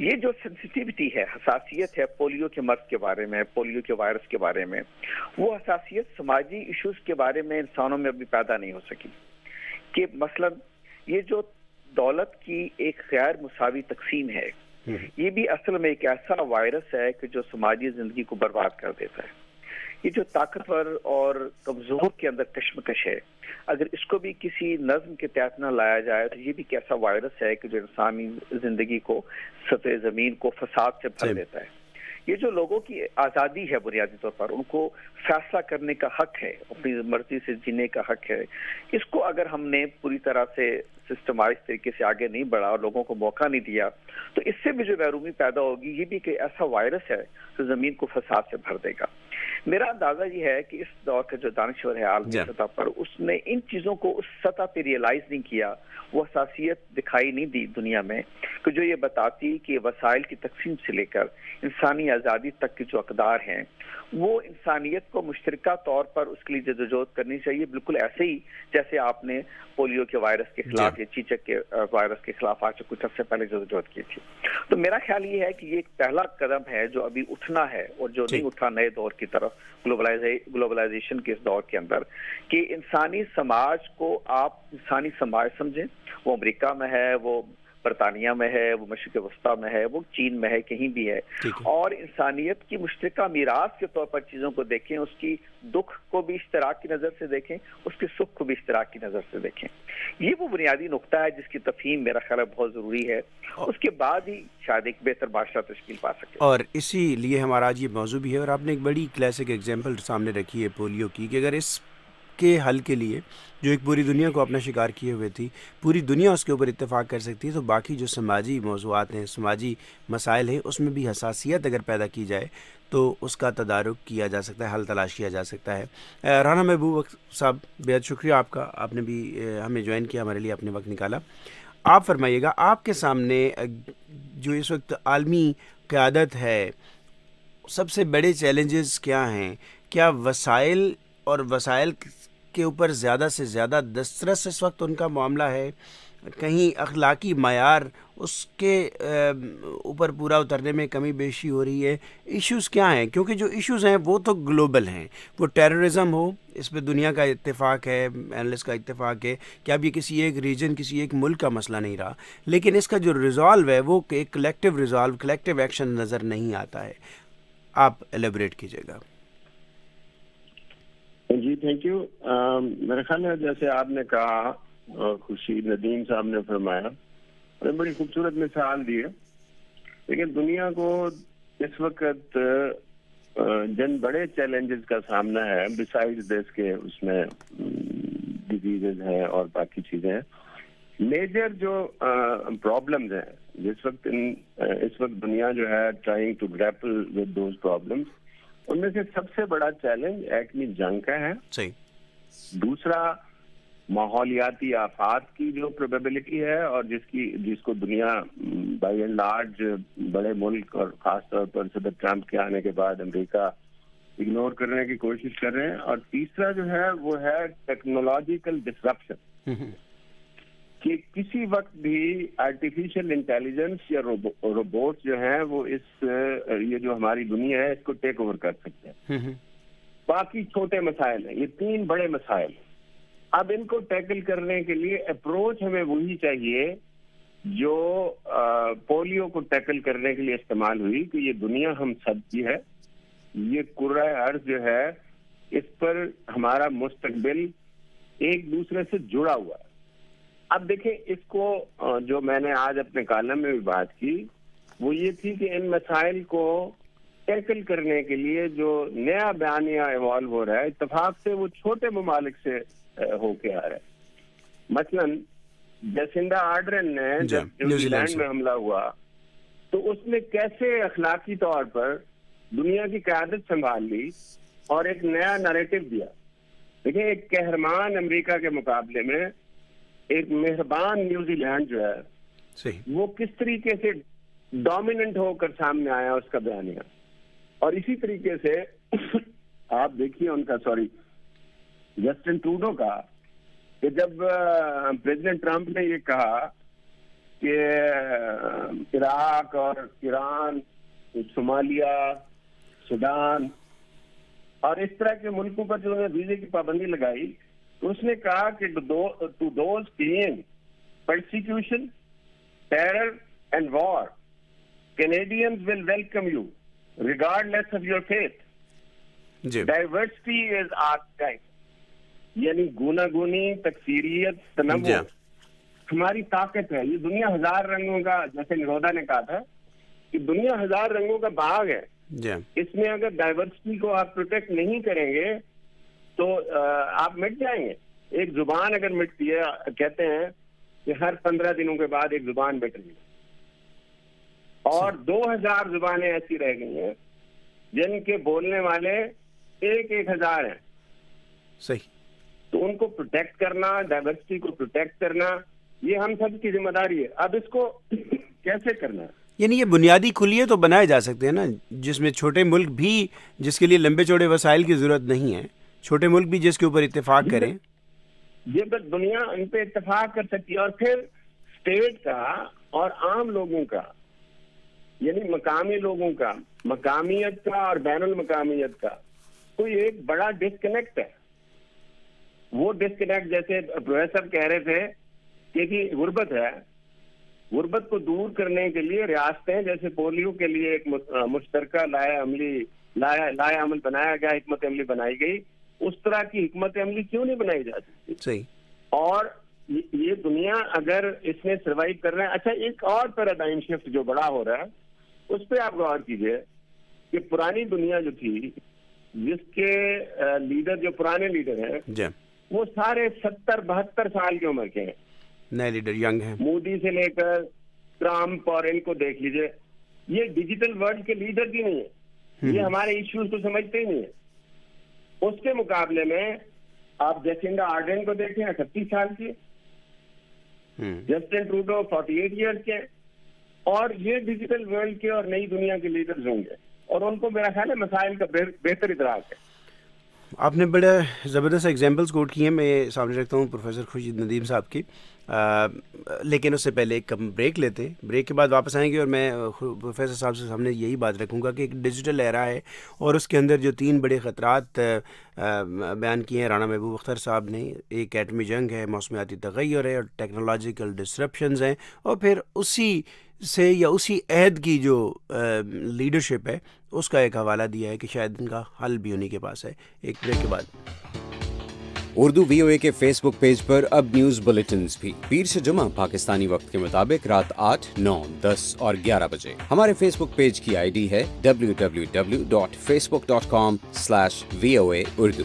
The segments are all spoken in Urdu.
یہ جو سینسٹیوٹی ہے، حساسیت ہے پولیو کے مرض کے بارے میں، پولیو کے وائرس کے بارے میں، وہ حساسیت سماجی ایشوز کے بارے میں انسانوں میں ابھی پیدا نہیں ہو سکی. کہ مثلا یہ جو دولت کی ایک غیر مساوی تقسیم ہے، یہ بھی اصل میں ایک ایسا وائرس ہے کہ جو سماجی زندگی کو برباد کر دیتا ہے. یہ جو طاقتور اور کمزور کے اندر کشمکش ہے، اگر اس کو بھی کسی نظم کے تحت نہ لایا جائے تو یہ بھی ایک ایسا وائرس ہے کہ جو انسانی زندگی کو، سطح زمین کو فساد سے بھر دیتا ہے. یہ جو لوگوں کی آزادی ہے بنیادی طور پر، ان کو فیصلہ کرنے کا حق ہے، اپنی مرضی سے جینے کا حق ہے، اس کو اگر ہم نے پوری طرح سے سسٹمائز طریقے سے آگے نہیں بڑھا اور لوگوں کو موقع نہیں دیا تو اس سے بھی جو محرومی پیدا ہوگی، یہ بھی کہ ایسا وائرس ہے جو زمین کو فساد سے بھر دے گا. میرا اندازہ یہ ہے کہ اس دور کا جو دانشور ہے عالمی سطح پر، اس نے ان چیزوں کو اس سطح پہ ریئلائز نہیں کیا، وہ حساسیت دکھائی نہیں دی دنیا میں کہ جو یہ بتاتی کہ وسائل کی تقسیم سے لے کر انسانی آزادی تک کے جو اقدار ہیں وہ انسانیت کو مشترکہ طور پر اس کے لیے جدوجہد کرنی چاہیے، بالکل ایسے ہی جیسے آپ نے پولیو کے وائرس کے خلاف یا چیچک کے وائرس کے خلاف آج سے کچھ عرصے پہلے جدوجہد کی تھی. تو میرا خیال یہ ہے کہ یہ ایک پہلا قدم ہے جو ابھی اٹھنا ہے اور جو نہیں اٹھا نئے دور کی طرف، گلوبلائزیشن کے اس دور کے اندر، کہ انسانی سماج کو آپ انسانی سماج سمجھیں. وہ امریکہ میں ہے، وہ برطانیہ میں ہے، وہ مشرق وسطیٰ میں ہے، وہ چین میں ہے، کہیں بھی ہے، اور انسانیت کی مشترکہ میراث کے طور پر چیزوں کو دیکھیں، اس کی دکھ کو بھی اشتراک کی نظر سے دیکھیں، اس کے سکھ کو بھی اشتراک کی نظر سے دیکھیں. یہ وہ بنیادی نقطہ ہے جس کی تفہیم میرا خیال ہے بہت ضروری ہے، اس کے بعد ہی شاید ایک بہتر معاشرہ تشکیل پا سکے. اور اسی لیے ہمارا آج یہ موضوع بھی ہے، اور آپ نے ایک بڑی کلاسک ایگزامپل سامنے رکھی ہے پولیو کی، کہ اگر اس کے حل کے لیے جو ایک پوری دنیا کو اپنا شکار کیے ہوئے تھی، پوری دنیا اس کے اوپر اتفاق کر سکتی ہے، تو باقی جو سماجی موضوعات ہیں، سماجی مسائل ہیں، اس میں بھی حساسیت اگر پیدا کی جائے تو اس کا تدارک کیا جا سکتا ہے، حل تلاش کیا جا سکتا ہے. رانا محبوب صاحب، بہت شکریہ آپ کا، آپ نے بھی ہمیں جوائن کیا، ہمارے لیے اپنے وقت نکالا. آپ فرمائیے گا، آپ کے سامنے جو اس وقت عالمی قیادت ہے، سب سے بڑے چیلنجز کیا ہیں؟ کیا وسائل اور وسائل کے اوپر زیادہ سے زیادہ دسترس اس وقت ان کا معاملہ ہے؟ کہیں اخلاقی معیار اس کے اوپر پورا اترنے میں کمی بیشی ہو رہی ہے؟ ایشوز کیا ہیں؟ کیونکہ جو ایشوز ہیں وہ تو گلوبل ہیں. وہ ٹیررزم ہو، اس پہ دنیا کا اتفاق ہے، اینالسٹ کا اتفاق ہے کہ اب یہ کسی ایک ریجن، کسی ایک ملک کا مسئلہ نہیں رہا، لیکن اس کا جو ریزالو ہے وہ ایک کلیکٹیو ریزالو، کلیکٹیو ایکشن نظر نہیں آتا ہے. آپ ایلیبریٹ کیجیے گا. جی تھینک یو. میرے خیال ہے جیسے آپ نے کہا، خورشید ندیم صاحب نے فرمایا، بڑی خوبصورت مثال دی ہے. لیکن دنیا کو اس وقت جن بڑے چیلنجز کا سامنا ہے، بسائڈ دس کے اس میں ڈیزیزز ہیں اور باقی چیزیں ہیں، میجر جو پرابلمز ہیں جس وقت اس وقت دنیا جو ہے trying to grapple with those problems, ان میں سے سب سے بڑا چیلنج ایٹمی جنگ کا ہے. دوسرا ماحولیاتی آفات کی جو پروبیبلٹی ہے، اور جس کو دنیا بائی اینڈ لارج بڑے ملک اور خاص طور پر صدر ٹرمپ کے آنے کے بعد امریکہ اگنور کرنے کی کوشش کر رہے ہیں. اور تیسرا جو ہے وہ ہے ٹیکنالوجیکل ڈسرپشن، کہ کسی وقت بھی آرٹیفیشیل انٹیلیجنس یا روبوٹ جو ہیں وہ یہ جو ہماری دنیا ہے اس کو ٹیک اوور کر سکتے ہیں. باقی چھوٹے مسائل ہیں، یہ تین بڑے مسائل. اب ان کو ٹیکل کرنے کے لیے اپروچ ہمیں وہی چاہیے جو پولیو کو ٹیکل کرنے کے لیے استعمال ہوئی، کہ یہ دنیا ہم سب کی ہے، یہ کرۂ ارض جو ہے اس پر ہمارا مستقبل ایک دوسرے سے جڑا ہوا ہے. اب دیکھیں، اس کو جو میں نے آج اپنے کالم میں بھی بات کی وہ یہ تھی کہ ان مسائل کو ٹیکل کرنے کے لیے جو نیا بیانیہ ایوالو ہو رہا ہے، اتفاق سے وہ چھوٹے ممالک سے ہو کے آ رہا ہے. مثلا جیسنڈا آرڈرن نے جب نیوزی لینڈ میں حملہ ہوا تو اس نے کیسے اخلاقی طور پر دنیا کی قیادت سنبھال لی اور ایک نیا نیریٹو دیا. دیکھیں، ایک قہرمان امریکہ کے مقابلے میں ایک مہربان نیوزی لینڈ جو ہے وہ کس طریقے سے ڈومیننٹ ہو کر سامنے آیا اس کا بیانیہ. اور اسی طریقے سے آپ دیکھیے ان کا جسٹن ٹروڈو کا، کہ جب پریزیڈنٹ ٹرمپ نے یہ کہا کہ عراق اور ایران، صومالیہ، سوڈان اور اس طرح کے ملکوں پر جو ویزے کی پابندی لگائی، تو اس نے کہا کہ to those fleeing persecution, terror and war, Canadians will welcome you regardless of your faith. Diversity is our strength. یعنی گوناگونی، تکثیریت، تنوع ہماری طاقت ہے. یہ دنیا ہزار رنگوں کا، جیسے نرودا نے کہا تھا کہ دنیا ہزار رنگوں کا باغ ہے. اس میں اگر ڈائیورسٹی کو آپ پروٹیکٹ نہیں کریں گے تو آپ مٹ جائیں گے. ایک زبان اگر مٹتی ہے، کہتے ہیں کہ ہر 15 دنوں کے بعد ایک زبان مٹ رہی ہے، اور 2000 زبانیں ایسی رہ گئی ہیں جن کے بولنے والے 1000 ہیں. صحیح. تو ان کو پروٹیکٹ کرنا، ڈائیورسٹی کو پروٹیکٹ کرنا، یہ ہم سب کی ذمہ داری ہے. اب اس کو کیسے کرنا ہے؟ یعنی یہ بنیادی کلیے تو بنائے جا سکتے ہیں نا، جس میں چھوٹے ملک بھی، جس کے لیے لمبے چوڑے وسائل کی ضرورت نہیں ہے، چھوٹے ملک بھی جس کے اوپر اتفاق کریں. یہ بس دنیا ان پہ اتفاق کر سکتی ہے. اور پھر اسٹیٹ کا اور عام لوگوں کا، یعنی مقامی لوگوں کا، مقامیت کا اور بین المقامیت کا کوئی ایک بڑا ڈسکنیکٹ ہے. وہ ڈسکنیکٹ جیسے پروفیسر کہہ رہے تھے کہ غربت ہے، غربت کو دور کرنے کے لیے ریاستیں، جیسے پولیو کے لیے ایک مشترکہ لائحہ عمل بنایا گیا، حکمت عملی بنائی گئی، اس طرح کی حکمت عملی کیوں نہیں بنائی جا سکتی؟ صحیح. اور یہ دنیا اگر اس میں سروائیو کر رہے ہیں. اچھا، ایک اور پیراڈائم شفٹ جو بڑا ہو رہا ہے اس پہ آپ غور کیجئے کہ پرانی دنیا جو تھی، جس کے لیڈر، جو پرانے لیڈر ہیں، وہ سارے 70-72 سال کی عمر کے ہیں. نئے لیڈر ینگ ہیں. مودی سے لے کر ٹرمپ اور ان کو دیکھ لیجئے. یہ ڈیجیٹل ورلڈ کے لیڈر بھی نہیں ہے، یہ ہمارے ایشوز کو سمجھتے ہی نہیں ہے. اس کے مقابلے میں آپ جیسنڈا آرڈن کو دیکھیں، 38 سال کی، جسٹن ٹروڈو 48 ایئرس کے. اور یہ ڈیجیٹل ورلڈ کے اور نئی دنیا کے لیڈرز ہوں گے، اور ان کو میرا خیال ہے مسائل کا بہتر ادراک ہے. آپ نے بڑے زبردست ایگزامپلس کوٹ کی ہیں. میں سامنے رکھتا ہوں پروفیسر خورشید ندیم صاحب کی، لیکن اس سے پہلے ایک کم بریک لیتے ہیں. بریک کے بعد واپس آئیں گے اور میں پروفیسر صاحب سے سامنے یہی بات رکھوں گا کہ ایک ڈیجیٹل ایرا ہے اور اس کے اندر جو 3 بڑے خطرات بیان کیے ہیں رانا محبوب اختر صاحب نے. ایک ایٹمی جنگ ہے، موسمیاتی تغیر ہے، اور ٹیکنالوجیکل ڈسرپشنز ہیں، اور پھر اسی سے یا اسی عہد کی جو لیڈرشپ ہے اس کا ایک حوالہ دیا ہے کہ شاید ان کا حل بھی انہی کے پاس ہے. ایک بریک کے بعد. اردو VOA کے فیس بک پیج پر اب نیوز بلیٹنز بھی پیر سے جمعہ پاکستانی وقت کے مطابق رات 8، 9، 10 اور 11 بجے. ہمارے فیس بک پیج کی ID ہے www.facebook.com/VOA Urdu.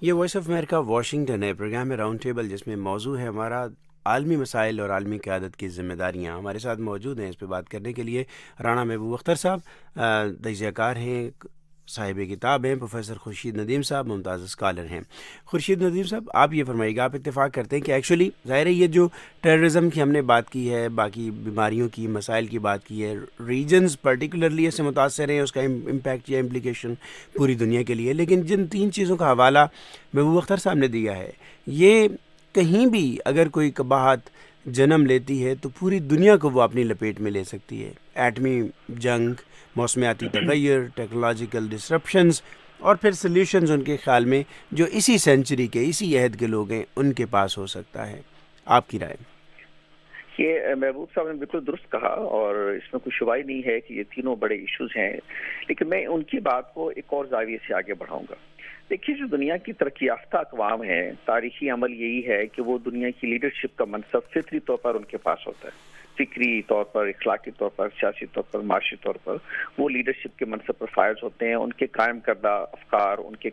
یہ وائس آف امریکہ واشنگٹن ہے. پروگرام ہے راؤنڈ ٹیبل، جس میں موضوع ہے ہمارا عالمی مسائل اور عالمی قیادت کی ذمہ داریاں. ہمارے ساتھ موجود ہیں اس پہ بات کرنے کے لیے رانا محبوب اختر صاحب، تجزیہ کار ہیں، صاحب کتاب ہیں. پروفیسر خورشید ندیم صاحب ممتاز اسکالر ہیں. خورشید ندیم صاحب، آپ یہ فرمائیے گا، آپ اتفاق کرتے ہیں کہ ایکچولی ظاہر ہے یہ جو ٹیررزم کی ہم نے بات کی ہے، باقی بیماریوں کی، مسائل کی بات کی ہے، ریجنز پرٹیکولرلی اس سے متاثر ہیں، اس کا امپیکٹ یا امپلیکیشن پوری دنیا کے لیے، لیکن جن 3 چیزوں کا حوالہ محبوب اختر صاحب نے دیا ہے، یہ کہیں بھی اگر کوئی قباحت جنم لیتی ہے تو پوری دنیا کو وہ اپنی لپیٹ میں لے سکتی ہے. ایٹمی جنگ، موسمیاتی تغیر، ٹیکنالوجیکل ڈسرپشنز، اور پھر سلیوشنز ان کے خیال میں جو اسی سینچری کے، اسی عہد کے لوگ ہیں، ان کے پاس ہو سکتا ہے. آپ کی رائے؟ یہ محبوب صاحب نے بالکل درست کہا، اور اس میں کوئی شبہ ہی نہیں ہے کہ یہ تینوں بڑے ایشوز ہیں. لیکن میں ان کی بات کو ایک اور زاویے سے آگے بڑھاؤں گا. دیکھیے، جو دنیا کی ترقی یافتہ اقوام ہیں، تاریخی عمل یہی ہے کہ وہ دنیا کی لیڈرشپ کا منصب فطری طور پر ان کے پاس ہوتا ہے. فکری طور پر، اخلاقی طور پر، سیاسی طور پر، معاشی طور پر وہ لیڈرشپ کے منصب پر فائز ہوتے ہیں. ان کے قائم کردہ افکار، ان کے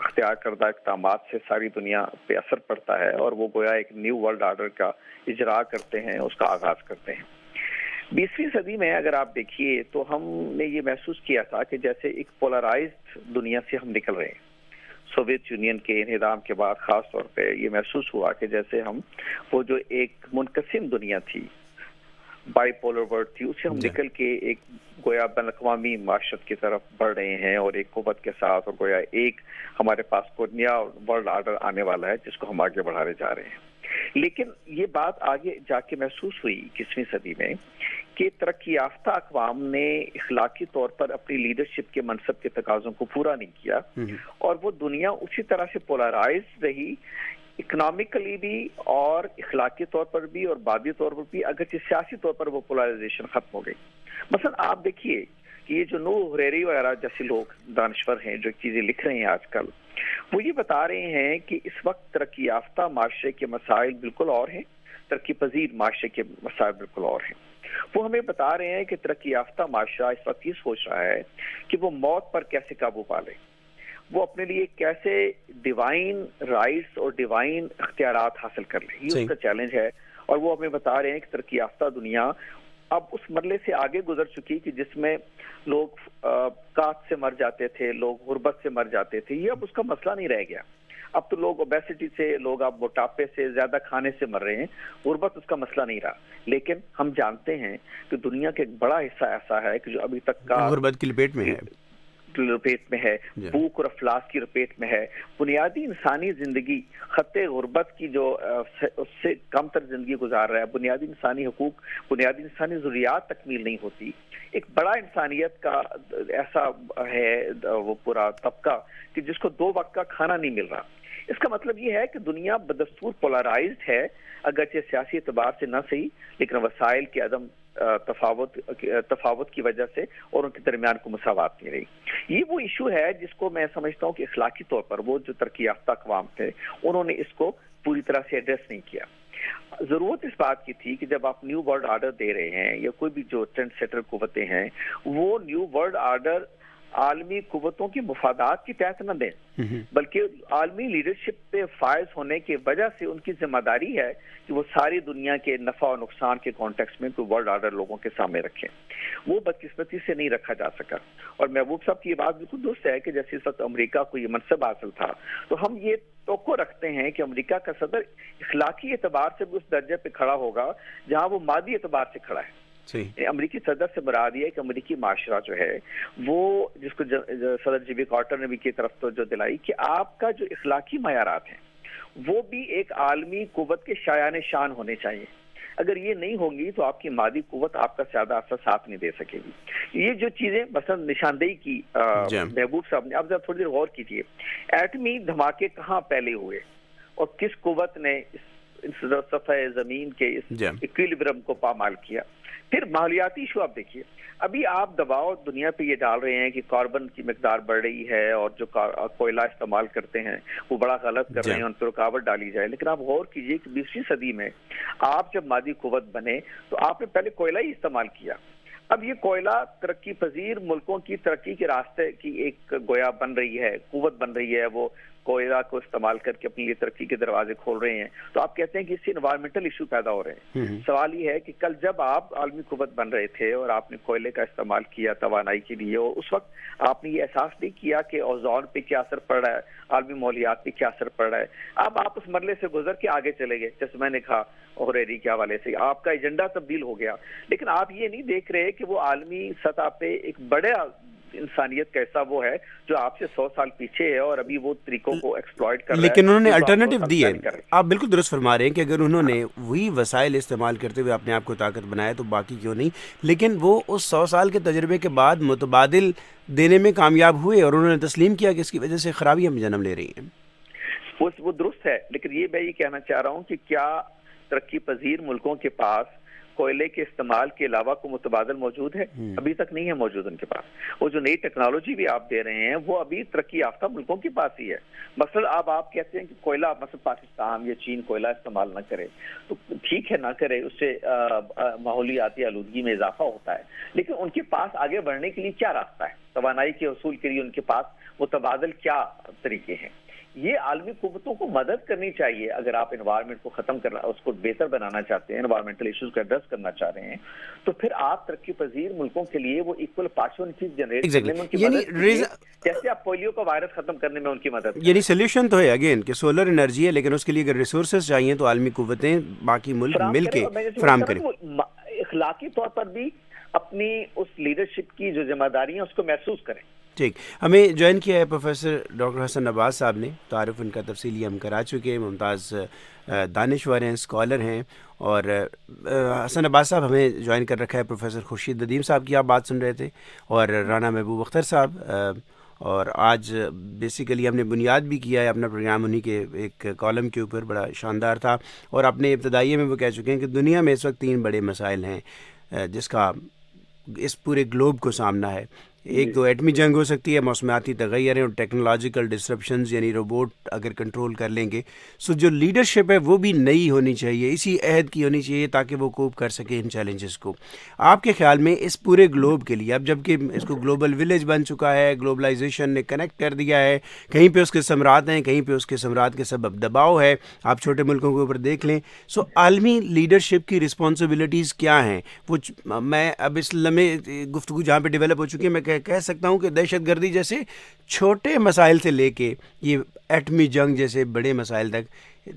اختیار کردہ اقدامات سے ساری دنیا پہ اثر پڑتا ہے، اور وہ گویا ایک نیو ورلڈ آرڈر کا اجرا کرتے ہیں، اس کا آغاز کرتے ہیں. 20ویں صدی میں اگر آپ دیکھیے تو ہم نے یہ محسوس کیا تھا کہ جیسے ایک پولرائزڈ دنیا سے ہم نکل رہے ہیں. سوویت یونین کے انہدام کے بعد خاص طور پہ یہ محسوس ہوا کہ جیسے ہم وہ جو ایک منقسم دنیا تھی، بائی پولر ورلڈ تھی، اسے ہم نکل کے ایک گویا بین الاقوامی معاشرت کی طرف بڑھ رہے ہیں اور ایک قوت کے ساتھ، اور گویا ایک ہمارے پاس کوئی نیا ورلڈ آرڈر آنے والا ہے جس کو ہم آگے بڑھانے جا رہے ہیں۔ لیکن یہ بات آگے جا کے محسوس ہوئی 21ویں صدی میں کہ ترقی یافتہ اقوام نے اخلاقی طور پر اپنی لیڈرشپ کے منصب کے تقاضوں کو پورا نہیں کیا، اور وہ دنیا اسی طرح سے پولرائز رہی، اکنامکلی بھی اور اخلاقی طور پر بھی اور بادی طور پر بھی، اگرچہ سیاسی طور پر وہ پولرائزیشن ختم ہو گئی۔ مثلا آپ دیکھیے کہ یہ جو نوح حریری وغیرہ جیسے لوگ دانشور ہیں جو چیزیں لکھ رہے ہیں آج کل، وہ یہ بتا رہے ہیں کہ اس وقت ترقی یافتہ معاشرے کے مسائل بالکل اور ہیں، ترقی پذیر معاشرے کے مسائل بالکل اور ہیں۔ وہ ہمیں بتا رہے ہیں کہ ترقی یافتہ معاشرہ اس وقت یہ سوچ رہا ہے کہ وہ موت پر کیسے قابو پا لے، وہ اپنے لیے کیسے ڈیوائن رائٹس اور ڈیوائن اختیارات حاصل کر لے، یہ اس کا چیلنج ہے۔ اور وہ ہمیں بتا رہے ہیں کہ ترقی یافتہ دنیا اب اس مرحلے سے آگے گزر چکی کہ جس میں لوگ قحط سے مر جاتے تھے، لوگ غربت سے مر جاتے تھے، یہ اب اس کا مسئلہ نہیں رہ گیا۔ اب تو لوگ اوبیسٹی سے، لوگ اب موٹاپے سے، زیادہ کھانے سے مر رہے ہیں، غربت اس کا مسئلہ نہیں رہا۔ لیکن ہم جانتے ہیں کہ دنیا کا ایک بڑا حصہ ایسا ہے کہ جو ابھی تک کا غربت کی لپیٹ میں ہے، بھوک اور افلاس کی لپیٹ میں ہے۔ بنیادی انسانی زندگی خطے غربت کی جو اس سے کم تر زندگی گزار رہا ہے، بنیادی انسانی حقوق، بنیادی انسانی ضروریات تکمیل نہیں ہوتی۔ ایک بڑا انسانیت کا ایسا ہے وہ پورا طبقہ کہ جس کو 2 وقت کا کھانا نہیں مل رہا۔ اس کا مطلب یہ ہے کہ دنیا بدستور پولرائزڈ ہے، اگرچہ سیاسی اعتبار سے نہ صحیح، لیکن وسائل کے عدم تفاوت کی وجہ سے اور ان کے درمیان کو مساوات نہیں رہی۔ یہ وہ ایشو ہے جس کو میں سمجھتا ہوں کہ اخلاقی طور پر وہ جو ترقی یافتہ اقوام تھے انہوں نے اس کو پوری طرح سے ایڈریس نہیں کیا۔ ضرورت اس بات کی تھی کہ جب آپ نیو ورلڈ آرڈر دے رہے ہیں یا کوئی بھی جو ٹرینڈ سیٹر قوتیں ہیں، وہ نیو ورلڈ آرڈر عالمی قوتوں کی مفادات کی تحت نہ دیں، بلکہ عالمی لیڈرشپ پہ فائز ہونے کی وجہ سے ان کی ذمہ داری ہے کہ وہ ساری دنیا کے نفع و نقصان کے کانٹیکس میں کوئی ورلڈ آرڈر لوگوں کے سامنے رکھیں۔ وہ بدقسمتی سے نہیں رکھا جا سکا، اور محبوب صاحب کی یہ بات بالکل درست ہے کہ جیسے اس وقت امریکہ کو یہ منصب حاصل تھا تو ہم یہ توقع رکھتے ہیں کہ امریکہ کا صدر اخلاقی اعتبار سے بھی اس درجے پہ کھڑا ہوگا جہاں وہ مادی اعتبار سے کھڑا ہے۔ امریکی صدر سے مراد یہ ہے کہ امریکی معاشرہ جو ہے وہ، جس کو صدر جیمی کارٹر نے بھی کی طرف توجہ دلائی کہ آپ کا جو اخلاقی معیارات ہیں وہ بھی ایک عالمی قوت کے شایان شان ہونے چاہیے۔ اگر یہ نہیں ہوں گی تو آپ کی مادی قوت آپ کا زیادہ اثر ساتھ نہیں دے سکے گی۔ یہ جو چیزیں مثلا نشاندہی کی محبوب صاحب نے، اب ذرا تھوڑی دیر غور کیجیے، ایٹمی دھماکے کہاں پہلے ہوئے اور کس قوت نے اس سطح زمین کے اس ایکویلیبرم کو پامال کیا۔ پھر ماحولیاتی ایشو آپ دیکھیے، ابھی آپ دباؤ دنیا پہ یہ ڈال رہے ہیں کہ کاربن کی مقدار بڑھ رہی ہے اور جو کوئلہ استعمال کرتے ہیں وہ بڑا غلط کر رہے ہیں، ان پر رکاوٹ ڈالی جائے۔ لیکن آپ غور کیجئے کہ 20ویں صدی میں آپ جب مادی قوت بنے تو آپ نے پہلے کوئلہ ہی استعمال کیا۔ اب یہ کوئلہ ترقی پذیر ملکوں کی ترقی کے راستے کی ایک گویا بن رہی ہے، قوت بن رہی ہے، وہ کوئلہ کو استعمال کر کے اپنے لیے ترقی کے دروازے کھول رہے ہیں، تو آپ کہتے ہیں کہ اس سے انوائرمنٹل ایشو پیدا ہو رہے ہیں۔ سوال یہ ہے کہ کل جب آپ عالمی قوت بن رہے تھے اور آپ نے کوئلے کا استعمال کیا توانائی کے لیے، اور اس وقت آپ نے یہ احساس نہیں کیا کہ اوزون پہ کیا اثر پڑ رہا ہے، عالمی ماحولیات پہ کیا اثر پڑ رہا ہے۔ اب آپ اس مرحلے سے گزر کے آگے چلے گئے، جیسے میں نے کہا حریری کے حوالے سے آپ کا ایجنڈا تبدیل ہو گیا، لیکن آپ یہ نہیں دیکھ رہے کہ وہ عالمی سطح پہ ایک بڑے انسانیت کا حصہ وہ ہے جو آپ سے 100 سال پیچھے ہے اور ابھی وہ طریقوں کو ایکسپلائٹ کر رہا ہے، لیکن انہوں نے الٹرنیٹو دی ہے۔ آپ بالکل درست فرما رہے ہیں کہ اگر انہوں نے وہی وسائل استعمال کرتے ہوئے اپنے آپ کو طاقت بنایا تو باقی کیوں نہیں، لیکن وہ اس 100 سال کے تجربے کے بعد متبادل دینے میں کامیاب ہوئے اور انہوں نے تسلیم کیا کہ اس کی وجہ سے خرابیاں جنم لے رہی ہیں۔ وہ درست ہے، لیکن یہ میں یہ کہنا چاہ رہا ہوں کہ کیا ترقی پذیر ملکوں کے پاس کوئلے کے استعمال کے علاوہ کو متبادل موجود ہے؟ ابھی تک نہیں ہے موجود ان کے پاس۔ وہ جو نئی ٹیکنالوجی بھی آپ دے رہے ہیں وہ ابھی ترقی یافتہ ملکوں کے پاس ہی ہے۔ مثلا اب آپ کہتے ہیں کہ کوئلہ، مثلا پاکستان یا چین کوئلہ استعمال نہ کرے، تو ٹھیک ہے نہ کرے، اس سے ماحولیاتی آلودگی میں اضافہ ہوتا ہے، لیکن ان کے پاس آگے بڑھنے کے لیے کیا راستہ ہے؟ توانائی کے حصول کے لیے ان کے پاس متبادل کیا طریقے ہیں؟ یہ عالمی قوتوں کو مدد کرنی چاہیے۔ اگر آپ انوائرمنٹ کو ختم کرنا، اس کو بہتر بنانا چاہتے ہیں، انوائرمنٹل ایشوز کو ایڈریس کرنا چاہ رہے ہیں، تو پھر آپ ترقی پذیر ملکوں کے لیے وہ ایکول اپارچونیٹیز جنریٹ کرنے میں ان کی مدد کیجیے، جیسے آپ پولیو کا وائرس ختم کرنے میں ان کی مدد۔ یعنی سلیوشن تو ہے اگین کہ سولر انرجی ہے، لیکن اس کے لیے اگر ریسورسز چاہیے تو عالمی قوتیں باقی ملک مل کے فراہم کریں۔ اخلاقی طور پر بھی اپنی اس لیڈرشپ کی جو ذمہ داری ہیں اس کو محسوس کریں. ٹھیک، ہمیں جوائن کیا ہے پروفیسر ڈاکٹر حسن عباس صاحب نے. تعارف ان کا تفصیلی ہم کرا چکے ہیں. ممتاز دانشور ہیں، اسکالر ہیں. اور حسن عباس صاحب ہمیں جوائن کر رکھا ہے پروفیسر خورشید ندیم صاحب کی آپ بات سن رہے تھے، اور رانا محبوب اختر صاحب. اور آج بیسیکلی ہم نے بنیاد بھی کیا ہے اپنا پروگرام انہی کے ایک کالم کے اوپر، بڑا شاندار تھا. اور اپنے ابتدائیے میں وہ کہہ چکے ہیں کہ دنیا میں اس وقت 3 بڑے مسائل ہیں جس کا اس پورے گلوب کو سامنا ہے. ایک تو ایٹمی جنگ ہو سکتی ہے، موسمیاتی تغیر اور ٹیکنالوجیکل ڈسرپشنز، یعنی روبوٹ اگر کنٹرول کر لیں گے. سو جو لیڈرشپ ہے وہ بھی نئی ہونی چاہیے، اسی عہد کی ہونی چاہیے تاکہ وہ کوپ کر سکے ان چیلنجز کو. آپ کے خیال میں اس پورے گلوب کے لیے اب جب کہ اس کو گلوبل ولیج بن چکا ہے، گلوبلائزیشن نے کنیکٹ کر دیا ہے، کہیں پہ اس کے ثمرات ہیں، کہیں پہ اس کے ثمرات کے سبب دباؤ ہے، آپ چھوٹے ملکوں کے اوپر دیکھ لیں. سو عالمی لیڈرشپ کی رسپانسبلٹیز کیا ہیں؟ وہ میں اب اس لمحے گفتگو جہاں پہ ڈیولپ ہو چکی ہے میں کہہ سکتا ہوں کہ دہشت گردی جیسے چھوٹے مسائل سے لے کے یہ ایٹمی جنگ جیسے بڑے مسائل تک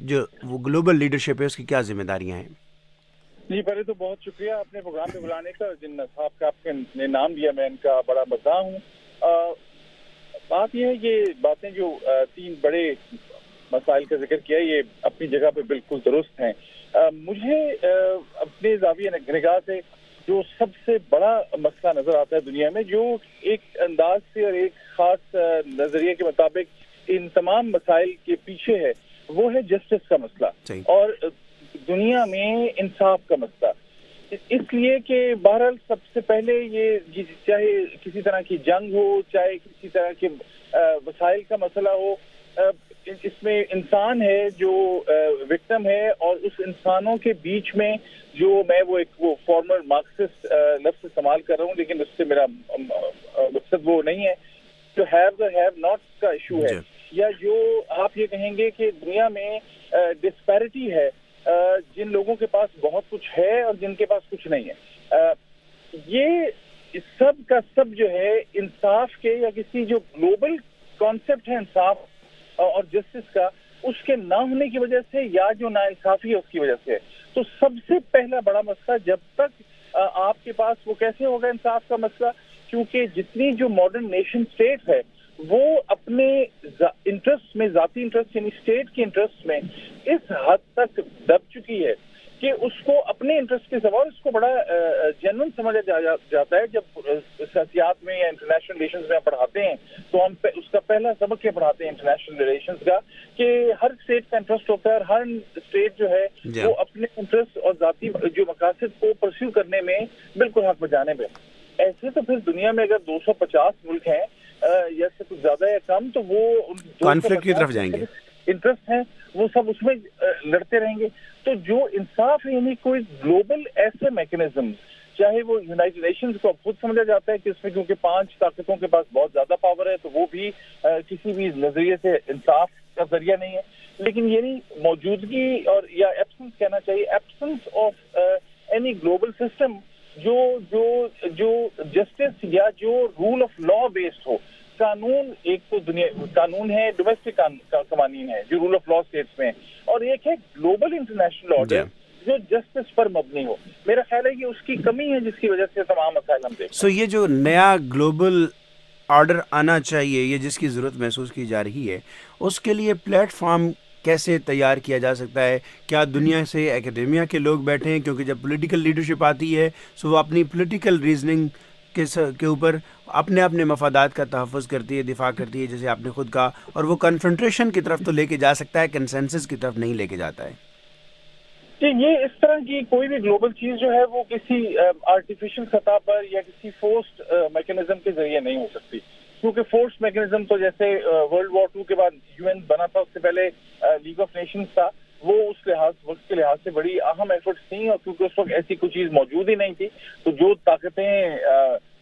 جو وہ گلوبل لیڈرشپ ہے اس کی کیا ذمہ داریاں ہیں؟ جی، پہلے تو بہت شکریہ اپنے پروگرام پہ بلانے کا. جن صاحب کا آپ نے نام دیا میں ان کا بڑا مداح ہوں. بات یہ ہے کہ باتیں جو 3 بڑے مسائل کا ذکر کیا یہ اپنی جگہ پہ بالکل درست ہیں. مجھے اپنے زاویہ نگاہ سے جو سب سے بڑا مسئلہ نظر آتا ہے دنیا میں، جو ایک انداز سے اور ایک خاص نظریے کے مطابق ان تمام مسائل کے پیچھے ہے، وہ ہے جسٹس کا مسئلہ اور دنیا میں انصاف کا مسئلہ. اس لیے کہ بہرحال سب سے پہلے یہ چاہے کسی طرح کی جنگ ہو، چاہے کسی طرح کے وسائل کا مسئلہ ہو، اس میں انسان ہے جو وکٹم ہے، اور اس انسانوں کے بیچ میں جو میں وہ فارمر مارکسسٹ لفظ استعمال کر رہا ہوں لیکن اس سے میرا مقصد وہ نہیں ہے، جو ہیو ناٹ کا ایشو ہے، یا جو آپ یہ کہیں گے کہ دنیا میں ڈسپیرٹی ہے، جن لوگوں کے پاس بہت کچھ ہے اور جن کے پاس کچھ نہیں ہے. یہ سب کا سب جو ہے انصاف کے یا کسی جو گلوبل کانسیپٹ ہے انصاف اور جسٹس کا، اس کے نہ ہونے کی وجہ سے یا جو ناانصافی ہے اس کی وجہ سے. تو سب سے پہلا بڑا مسئلہ جب تک آپ کے پاس وہ کیسے ہوگا انصاف کا مسئلہ، کیونکہ جتنی جو ماڈرن نیشن اسٹیٹ ہے وہ اپنے انٹرسٹ میں، ذاتی انٹرسٹ یعنی اسٹیٹ کے انٹرسٹ میں اس حد تک دب چکی ہے کہ اس کو اپنے انٹرسٹ کے سوا اس کو بڑا جنون سمجھا جاتا ہے. جب سیاسیات میں یا انٹرنیشنل ریلیشنز میں پڑھاتے ہیں تو ہم اس کا پہلا سبق یہ پڑھاتے ہیں انٹرنیشنل ریلیشنز کا کہ ہر اسٹیٹ کا انٹرسٹ ہوتا ہے اور ہر اسٹیٹ جو ہے وہ اپنے انٹرسٹ اور ذاتی جو مقاصد کو پرسیو کرنے میں بالکل حق بجانے پہ. ایسے تو پھر دنیا میں اگر 250 ملک ہیں یا سے کچھ زیادہ یا کم، تو وہ کانفلکٹ کی طرف جائیں گے، انٹرسٹ ہیں وہ سب اس میں لڑتے رہیں گے. تو جو انصاف ہے یعنی کوئی گلوبل ایسے میکنزم، چاہے وہ یونائٹڈ نیشنز کو اب خود سمجھا جاتا ہے کہ اس میں کیونکہ 5 طاقتوں کے پاس بہت زیادہ پاور ہے تو وہ بھی کسی بھی نظریے سے انصاف کا ذریعہ نہیں ہے، لیکن یعنی موجودگی اور یا ایبسنس کہنا چاہیے، absence of any global system جو جسٹس یا جو رول آف لا بیسڈ ہو. قانون ایک تو دنیا قانون ہے، ڈومیسٹک قوانین ہے جو رول آف لا اسٹیٹس میں، اور ایک ہے گلوبل انٹرنیشنل آرڈر جو جسٹس پر مبنی ہو. میرا خیال ہے کہ اس کی کمی ہے جس کی وجہ سے تمام مسائل ہم دیکھتے ہیں. یہ جو نیا گلوبل آرڈر آنا چاہیے، یہ جس کی ضرورت محسوس کی جا رہی ہے، اس کے لیے پلیٹ فارم کیسے تیار کیا جا سکتا ہے؟ کیا دنیا سے اکیڈیمیا کے لوگ بیٹھے ہیں؟ کیونکہ جب پولیٹیکل لیڈرشپ آتی ہے سو وہ اپنی پولیٹیکل ریزننگ کے اوپر اپنے مفادات کا تحفظ کرتی ہے، دفاع کرتی ہے، جیسے آپ نے خود کہا، اور وہ کنفرنٹریشن کی طرف تو لے کے جا سکتا ہے، کنسنسس کی طرف نہیں لے کے جاتا ہے. یہ اس طرح کی کوئی بھی گلوبل چیز جو ہے وہ کسی آرٹیفیشل سطح پر یا کسی فورسڈ میکنزم کے ذریعے نہیں ہو سکتی، کیونکہ فورس میکنزم تو جیسے ورلڈ وار 2 کے بعد UN بنا تھا، اس سے پہلے لیگ آف نیشنز تھا، وہ اس وقت کے لحاظ سے بڑی اہم ایفرٹس تھیں، اور کیونکہ اس وقت ایسی کوئی چیز موجود ہی نہیں تھی تو جو طاقتیں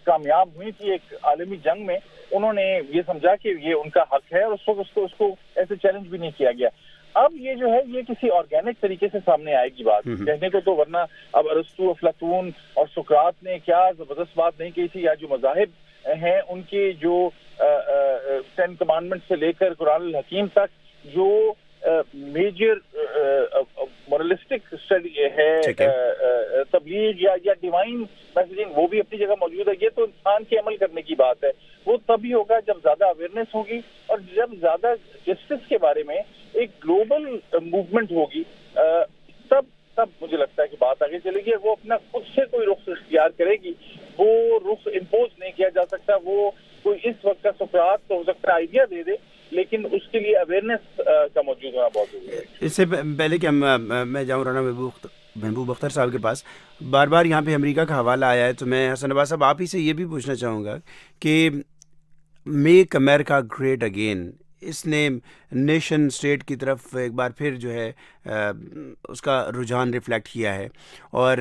کامیاب ہوئی تھی ایک عالمی جنگ میں، انہوں نے یہ سمجھا کہ یہ ان کا حق ہے، اور اس وقت اس کو ایسے چیلنج بھی نہیں کیا گیا. اب یہ جو ہے یہ کسی آرگینک طریقے سے سامنے آئے گی بات کہنے کو، تو ورنہ اب ارسطو، افلاطون اور سقراط نے کیا زبردست بات نہیں کہی تھی، یا جو مذاہب ہیں ان کے جو 10 کمانڈمنٹ سے لے کر قرآن الحکیم تک جو میجر مورل ایونجلسٹک اسٹڈی ہے تبلیغ یا ڈیوائن میسیجنگ، وہ بھی اپنی جگہ موجود ہے. یہ تو انسان کے عمل کرنے کی بات ہے. وہ تبھی ہوگا جب زیادہ اویئرنیس ہوگی اور جب زیادہ جسٹس کے بارے میں ایک گلوبل موومنٹ ہوگی. تب مجھے لگتا ہے کہ بات آگے چلے گی. وہ اپنا خود سے کوئی رخ اختیار کرے گی، وہ رخ امپوز نہیں کیا جا سکتا. وہ کوئی اس وقت کا سقراط تو ہو سکتا ہے آئیڈیا دے دے، لیکن اس کے لیے اویئرنیس کا موجود ہونا بہت ضروری ہے. اس سے پہلے کہ میں جاؤں رانا محبوب اختر صاحب کے پاس، بار بار یہاں پہ امریکہ کا حوالہ آیا ہے، تو میں حسن عباس صاحب آپ ہی سے یہ بھی پوچھنا چاہوں گا کہ میک امریکہ گریٹ اگین، اس نے نیشن اسٹیٹ کی طرف ایک بار پھر جو ہے اس کا رجحان ریفلیکٹ کیا ہے، اور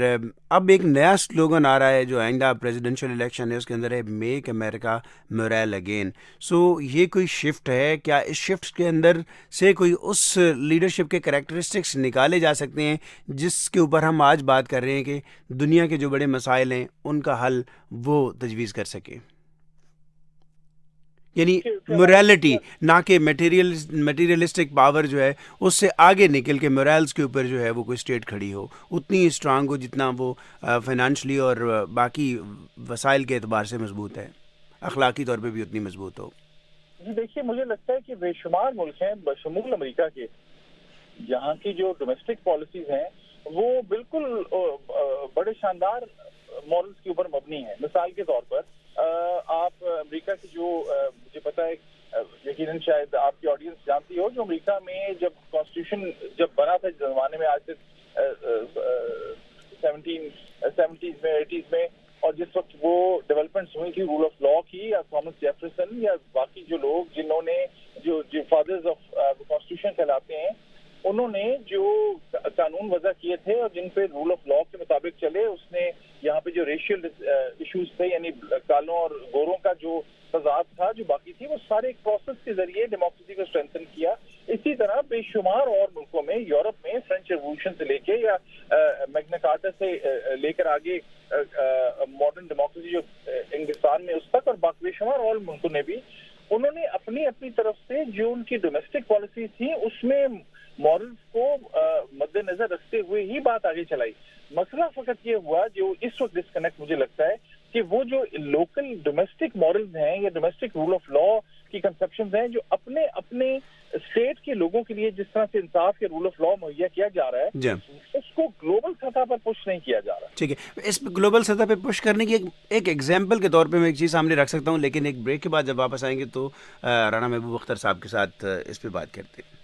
اب ایک نیا سلوگن آ رہا ہے جو آئندہ پریزیڈنشل الیکشن ہے اس کے اندر ہے میک امریکہ موریل اگین. سو یہ کوئی شفٹ ہے کیا؟ اس شفٹ کے اندر سے کوئی اس لیڈرشپ کے کریکٹرسٹکس نکالے جا سکتے ہیں جس کے اوپر ہم آج بات کر رہے ہیں کہ دنیا کے جو بڑے مسائل ہیں ان کا حل وہ تجویز کر سکے؟ یعنی موریلٹی، نہ کہ میٹیریلسٹک پاور جو ہے اس سے آگے نکل کے موریلز کے اوپر جو ہے وہ کوئی اسٹیٹ کھڑی ہو، اتنی اسٹرانگ ہو جتنا وہ فائنانشلی اور باقی وسائل کے اعتبار سے مضبوط ہے، اخلاقی طور پہ بھی اتنی مضبوط ہو. جی دیکھیے، مجھے لگتا ہے کہ بے شمار ملک ہیں بشمول امریکہ کے جہاں کی جو ڈومیسٹک پالیسیز ہیں وہ بالکل بڑے شاندار مورلز کے اوپر مبنی ہیں. مثال کے طور پر آپ امریکہ کی جو مجھے پتا ہے یقیناً شاید آپ کی آڈینس جانتی ہو، جو امریکہ میں جب کانسٹیٹیوشن جب بنا تھا زمانے میں، آج سے 70s میں 80s میں، اور جس وقت وہ ڈیولپمنٹس ہوئی تھی رول آف لا کی، یا تھامس جیفرسن یا باقی جو لوگ جنہوں نے جو فادرز آف کانسٹیٹیوشن کہلاتے ہیں، انہوں نے جو قانون وضع کیے تھے اور جن پہ رول آف لا کے مطابق چلے، اس نے یہاں پہ جو ریشیل ایشوز تھے، یعنی کالوں اور گوروں کا جو تضاد تھا جو باقی تھی، وہ سارے ایک پروسیس کے ذریعے ڈیموکریسی کو اسٹرینتھن کیا. اسی طرح بے شمار اور ملکوں میں، یورپ میں فرینچ ریولوشن سے لے کے یا میگنا کارٹا سے لے کر آگے ماڈرن ڈیموکریسی جو انگلستان میں اس تک، اور باقی بے شمار اور ملکوں نے بھی، انہوں نے اپنی طرف سے جو ان کی ڈومیسٹک پالیسیز تھیں اس میں مورلز کو مد نظر رکھتے ہوئے ہی بات آگے چلائی. مسئلہ فقط یہ ہوا جو اس وقت ڈسکنیکٹ مجھے لگتا ہے کہ وہ جو لوکل ڈومیسٹک مورلز ہیں یا ڈومیسٹک رول آف لا کی کنسپشنز ہیں، جو اپنے اسٹیٹ کے لوگوں کے لیے جس طرح سے انصاف کے رول آف لا مہیا کیا جا رہا ہے، اس کو گلوبل سطح پر پش نہیں کیا جا رہا. ٹھیک ہے، اس گلوبل سطح پہ پش کرنے کی ایک ایگزامپل کے طور پہ میں ایک چیز سامنے رکھ سکتا ہوں، لیکن ایک بریک کے بعد جب واپس آئیں گے تو رانا محبوب اختر صاحب کے ساتھ اس پہ بات کرتے ہیں.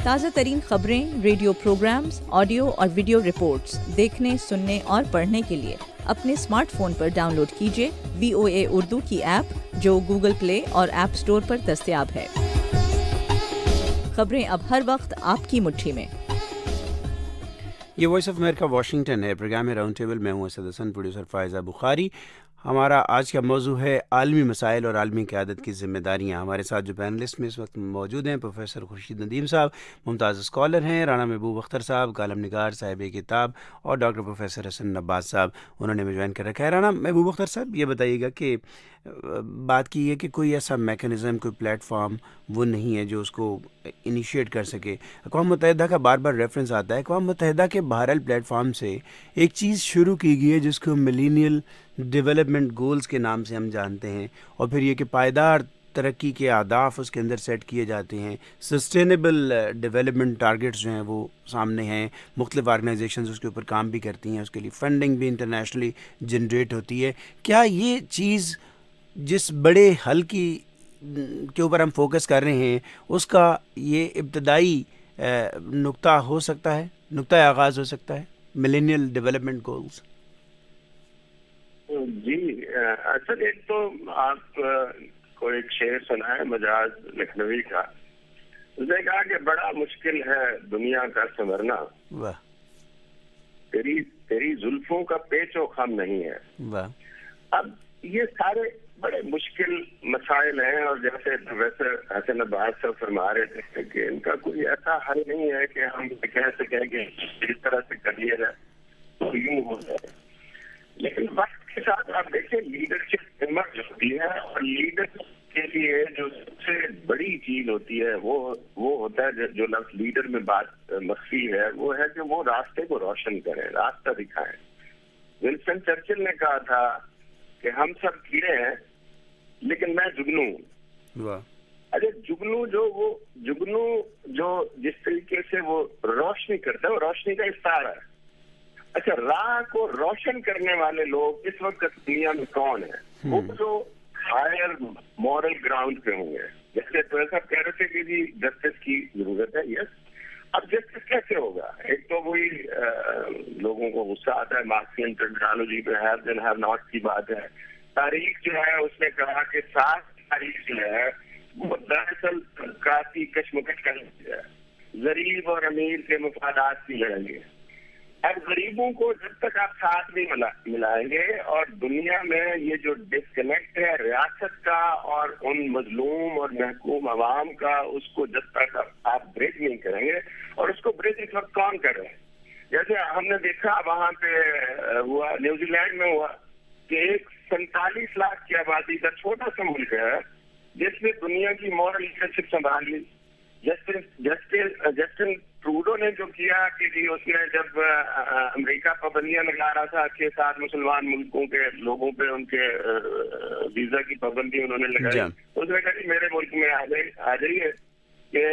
تازہ ترین خبریں، ریڈیو پروگرامز، آڈیو اور ویڈیو رپورٹس دیکھنے، سننے اور پڑھنے کے لیے اپنے اسمارٹ فون پر ڈاؤن لوڈ کیجیے VOA اردو کی ایپ جو گوگل پلے اور ایپ اسٹور پر دستیاب ہے. خبریں اب ہر وقت آپ کی مٹھی میں. یہ وائس آف امریکہ واشنگٹن ہے، پروگرام ہے راؤنڈ ٹیبل. میں ہوں اسد حسن، پروڈیوسر فائزہ بخاری. ہمارا آج کا موضوع ہے عالمی مسائل اور عالمی قیادت کی ذمہ داریاں. ہمارے ساتھ جو پینلسٹ میں اس وقت موجود ہیں، پروفیسر خورشید ندیم صاحب ممتاز اسکالر ہیں، رانا محبوب اختر صاحب کالم نگار صاحب کتاب، اور ڈاکٹر پروفیسر حسن عباس صاحب، انہوں نے جوائن کر رکھا ہے. رانا محبوب اختر صاحب، یہ بتائیے گا کہ بات کی ہے کہ کوئی ایسا میکانزم، کوئی پلیٹ فارم وہ نہیں ہے جو اس کو انیشیٹ کر سکے. اقوام متحدہ کا بار بار ریفرنس آتا ہے. اقوام متحدہ کے بہرحال پلیٹ فارم سے ایک چیز شروع کی گئی ہے جس کو ملینیل ڈیولپمنٹ گولز کے نام سے ہم جانتے ہیں، اور پھر یہ کہ پائیدار ترقی کے اہداف اس کے اندر سیٹ کیے جاتے ہیں. سسٹینیبل ڈیولپمنٹ ٹارگیٹس جو ہیں وہ سامنے ہیں. مختلف آرگنائزیشنز اس کے اوپر کام بھی کرتی ہیں، اس کے لیے فنڈنگ بھی انٹرنیشنلی جنریٹ ہوتی ہے. کیا یہ چیز جس بڑے حل کے اوپر ہم فوکس کر رہے ہیں اس کا یہ ابتدائی نقطہ ہو سکتا ہے، نقطہ آغاز ہو سکتا ہے ملینیل ڈیولپمنٹ گولز؟ جی، اصل ایک تو آپ کو ایک شعر سنا ہے مجاز لکھنوی کا، اس نے کہا کہ بڑا مشکل ہے دنیا کا سنورنا، واہ، تیری زلفوں کا پیچ و خم نہیں ہے. واہ. اب یہ سارے بڑے مشکل مسائل ہیں، اور جیسے پروفیسر حسن عباس صاحب فرما رہے تھے کہ ان کا کوئی ایسا حل نہیں ہے کہ ہم کہہ سکیں کہ اس طرح سے کر لیا جائے تو یوں ہو جائے. لیکن وقت کے ساتھ آپ دیکھیں لیڈرشپ ایمرج ہوتی ہے، اور لیڈر کے لیے جو سب سے بڑی چیز ہوتی ہے وہ ہوتا ہے جو لفظ لیڈر میں بات مخفی ہے، وہ ہے کہ وہ راستے کو روشن کریں، راستہ دکھائیں۔ ونسٹن چرچل نے کہا تھا کہ ہم سب کیڑے ہیں لیکن میں جگنو ہوں۔ اچھا، جگنو جو جس طریقے سے وہ روشنی کرتا ہے، وہ روشنی کا استعارہ ہے۔ اچھا، راہ کو روشن کرنے والے لوگ اس وقت دنیا میں کون ہیں؟ وہ جو ہائر مورل گراؤنڈ پہ ہوں گے۔ جیسے تو ایسا کہہ رہے تھے کہ جی جسٹس کی ضرورت ہے، یس۔ اب جسٹس کیسے ہوگا؟ ایک تو وہی لوگوں کو غصہ آتا ہے مارکسین ٹرمینالوجی پہ ہیو اینڈ ہیو ناٹ کی بات ہے۔ تاریخ جو ہے اس نے کہا کہ 7 تاریخ جو ہے وہ دراصل کافی کشمکش کا نتیجہ ہے، غریب اور امیر کے مفادات کی لڑیں گے۔ اب غریبوں کو جب تک آپ ساتھ نہیں ملائیں گے اور دنیا میں یہ جو ڈسکنیکٹ ہے ریاست کا اور ان مظلوم اور محکوم عوام کا، اس کو جب تک آپ بریک نہیں کریں گے، اور اس کو بریک اس وقت کون کر رہے ہیں؟ جیسے ہم نے دیکھا وہاں پہ ہوا، نیوزی لینڈ میں ہوا کہ ایک 47 لاکھ کی آبادی کا چھوٹا سا ملک ہے جس نے دنیا کی مورل لیڈرشپ سنبھال لی۔ جسٹن ٹروڈو نے جو کیا کہ جی اس نے جب امریکہ پابندیاں لگا رہا تھا 6-7 مسلمان ملکوں کے لوگوں پہ، ان کے ویزا کی پابندی انہوں نے لگائی، اس نے کہا کہ میرے ملک میں آ جائیے کہ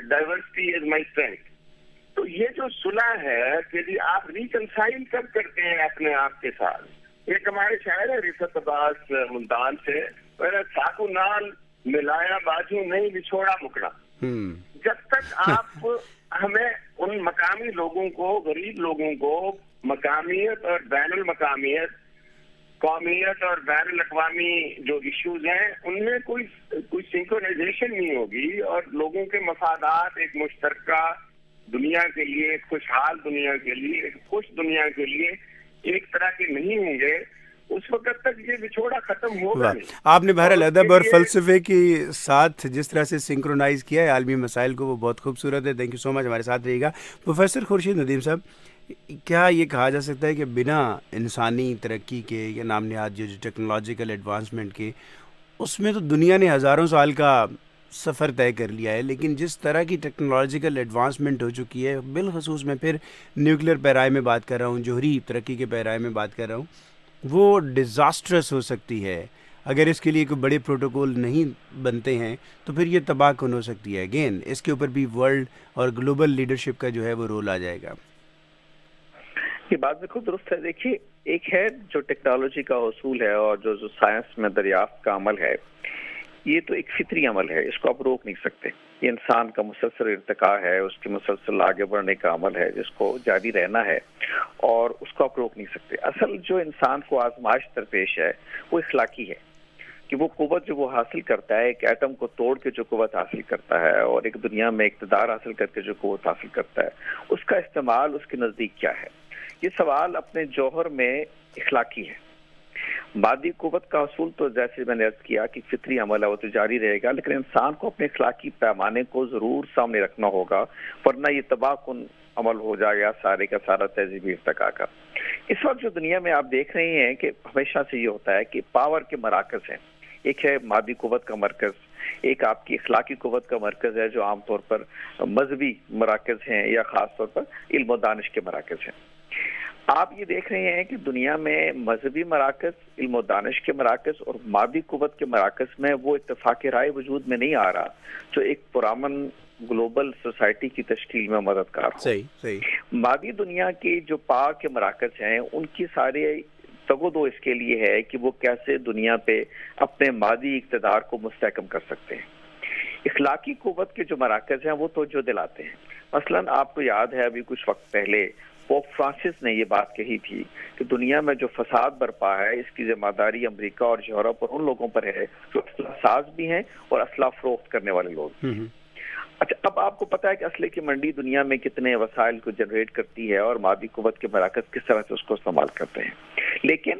ڈائیورسٹی از مائی اسٹرینتھ۔ تو یہ جو صلح ہے کہ جی آپ ریکنسائل کب کرتے ہیں اپنے آپ کے ساتھ؟ ایک ہمارے شاعر ہے رفعت عباس ملتان سے، ساکو نال ملایا باجو نہیں بچھوڑا مکڑا۔ جب تک آپ ہمیں ان مقامی لوگوں کو، غریب لوگوں کو مقامیت اور بین المقامیت، قومیت اور بین الاقوامی جو ایشوز ہیں ان میں کوئی سنکرونائزیشن نہیں ہوگی، اور لوگوں کے مفادات ایک مشترکہ دنیا کے لیے، ایک خوشحال دنیا کے لیے، ایک خوش دنیا کے لیے ایک طرح کے نہیں ہوں گے، اس وقت تک یہ بچھوڑا ختم ہوگا نہیں۔ آپ نے بہرحال ادب اور فلسفے کے ساتھ جس طرح سے سنکرونائز کیا ہے عالمی مسائل کو، وہ بہت خوبصورت ہے۔ تھینک یو سو مچ، ہمارے ساتھ رہیے گا۔ پروفیسر خورشید ندیم صاحب، کیا یہ کہا جا سکتا ہے کہ بنا انسانی ترقی کے یا نام نہاد جو ٹیکنالوجیکل ایڈوانسمنٹ کے، اس میں تو دنیا نے ہزاروں سال کا سفر طے کر لیا ہے، لیکن جس طرح کی ٹیکنالوجیکل ایڈوانسمنٹ ہو چکی ہے، بالخصوص میں پھر نیوکلیر پیرائے میں بات کر رہا ہوں، جوہری ترقی کے پیرائے میں بات کر رہا ہوں، وہ ڈیزاسٹرس ہو سکتی ہے۔ اگر اس کے لیے کوئی بڑے پروٹوکول نہیں بنتے ہیں تو پھر یہ تباہ کن ہو سکتی ہے۔ اگین اس کے اوپر بھی ورلڈ اور گلوبل لیڈرشپ کا جو ہے وہ رول آ جائے گا۔ یہ بات بالکل درست ہے۔ دیکھیے، ایک ہے جو ٹیکنالوجی کا اصول ہے اور جو سائنس میں دریافت کا عمل ہے، یہ تو ایک فطری عمل ہے، اس کو آپ روک نہیں سکتے۔ یہ انسان کا مسلسل ارتقاء ہے، اس کے مسلسل آگے بڑھنے کا عمل ہے جس کو جاری رہنا ہے، اور اس کو آپ روک نہیں سکتے۔ اصل جو انسان کو آزمائش درپیش ہے وہ اخلاقی ہے، کہ وہ قوت جو وہ حاصل کرتا ہے، ایک ایٹم کو توڑ کے جو قوت حاصل کرتا ہے اور ایک دنیا میں اقتدار حاصل کر کے جو قوت حاصل کرتا ہے، اس کا استعمال اس کے نزدیک کیا ہے؟ یہ سوال اپنے جوہر میں اخلاقی ہے۔ مادی قوت کا حصول تو جیسے میں نے عرض کیا کہ فطری عمل ہے، وہ تو جاری رہے گا، لیکن انسان کو اپنے اخلاقی پیمانے کو ضرور سامنے رکھنا ہوگا، ورنہ یہ تباہ کن عمل ہو جائے گا سارے کا سارا تہذیبی ارتقاء کا۔ اس وقت جو دنیا میں آپ دیکھ رہے ہیں کہ ہمیشہ سے یہ ہوتا ہے کہ پاور کے مراکز ہیں، ایک ہے مادی قوت کا مرکز، ایک آپ کی اخلاقی قوت کا مرکز ہے جو عام طور پر مذہبی مراکز ہیں یا خاص طور پر علم و دانش کے مراکز ہیں۔ آپ یہ دیکھ رہے ہیں کہ دنیا میں مذہبی مراکز، علم و دانش کے مراکز اور مادی قوت کے مراکز میں وہ اتفاق رائے وجود میں نہیں آ رہا جو ایک پرامن گلوبل سوسائٹی کی تشکیل میں مددگار ہو۔ صحیح۔ مادی دنیا کے جو پاور کے مراکز ہیں ان کی سارے تگودو اس کے لیے ہے کہ وہ کیسے دنیا پہ اپنے مادی اقتدار کو مستحکم کر سکتے ہیں۔ اخلاقی قوت کے جو مراکز ہیں وہ توجہ دلاتے ہیں۔ مثلاً آپ کو یاد ہے ابھی کچھ وقت پہلے پوپ فرانسس نے یہ بات کہی تھی کہ دنیا میں جو فساد برپا ہے اس کی ذمہ داری امریکہ اور یورپ اور ان لوگوں پر ہے جو اسلحہ ساز بھی ہیں اور اسلحہ فروخت کرنے والے لوگ۔ اچھا، اب آپ کو پتا ہے کہ اسلحے کی منڈی دنیا میں کتنے وسائل کو جنریٹ کرتی ہے اور مادی قوت کے مراکز کس طرح سے اس کو استعمال کرتے ہیں، لیکن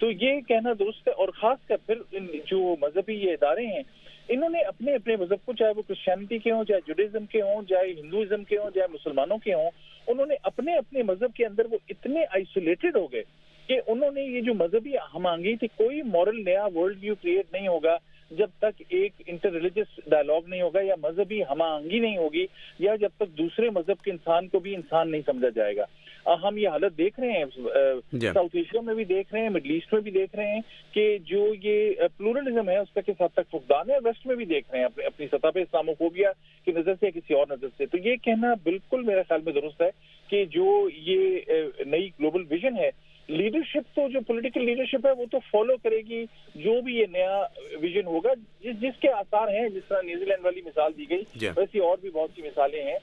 تو یہ کہنا درست ہے. اور خاص کر پھر جو مذہبی یہ ادارے ہیں انہوں نے اپنے اپنے مذہب کو, چاہے وہ کرسچینٹی کے ہوں, چاہے جوڈیزم کے ہوں, چاہے ہندوازم کے ہوں, چاہے مسلمانوں کے ہوں, انہوں نے اپنے اپنے مذہب کے اندر وہ اتنے آئسولیٹڈ ہو گئے کہ انہوں نے یہ جو مذہبی ہم آہنگی تھی, کوئی مورل نیا ورلڈ ویو کریٹ نہیں ہوگا جب تک ایک انٹر ریلیجس ڈائلاگ نہیں ہوگا, یا مذہبی ہم آہنگی نہیں ہوگی, یا جب تک دوسرے مذہب کے انسان کو بھی انسان نہیں سمجھا جائے گا. ہم یہ حالت دیکھ رہے ہیں, ساؤتھ ایشیا میں بھی دیکھ رہے ہیں, مڈل ایسٹ میں بھی دیکھ رہے ہیں کہ جو یہ پلورلزم ہے اس کا کس حد تک فقدان ہے. ویسٹ میں بھی دیکھ رہے ہیں اپنی سطح پہ اسلاموفوبیا کی نظر سے یا کسی اور نظر سے. تو یہ کہنا بالکل میرے خیال میں درست ہے کہ جو یہ نئی گلوبل ویژن ہے, لیڈرشپ تو جو پولیٹیکل لیڈرشپ ہے وہ تو فالو کرے گی جو بھی یہ نیا ویژن ہوگا, جس کے آثار ہیں, جس طرح نیوزی لینڈ والی مثال دی گئی ویسی اور بھی بہت سی مثالیں ہیں.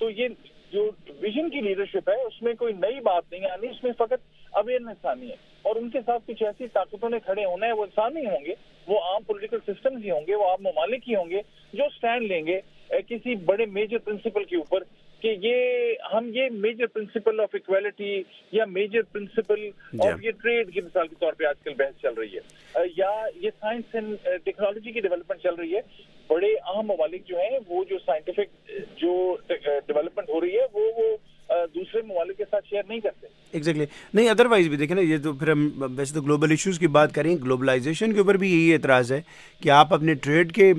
تو یہ جو ویژن کی لیڈرشپ ہے اس میں کوئی نئی بات نہیں آنی, اس میں فقط اویئرنیس آنی ہے. اور ان کے ساتھ کچھ ایسی طاقتوں نے کھڑے ہونا ہے, وہ انسان نہیں ہوں گے, وہ عام پولیٹیکل سسٹمز ہی ہوں گے, وہ عام ممالک ہی ہوں گے جو سٹینڈ لیں گے کسی بڑے میجر پرنسپل کے اوپر کہ یہ میجر پرنسپل آف ایکویلٹی یا میجر پرنسپل آف یہ ٹریڈ کی مثال کے طور پہ آج کل بحث چل رہی ہے, یا یہ سائنس اینڈ ٹیکنالوجی کی ڈیولپمنٹ چل رہی ہے. بڑے اہم ممالک جو ہیں وہ جو سائنٹیفک جو ڈیولپمنٹ ہو رہی ہے وہ دوسرے ممالک کے ساتھ شیئر نہیں کرتے. ایگزیکٹلی نہیں, ادروائز بھی دیکھیں نا, یہ تو پھر ہم ویسے تو گلوبل ایشوز کی بات کریں, گلوبلائزیشن کے اوپر بھی یہی اعتراض ہے کہ آپ اپنے ٹریڈ کے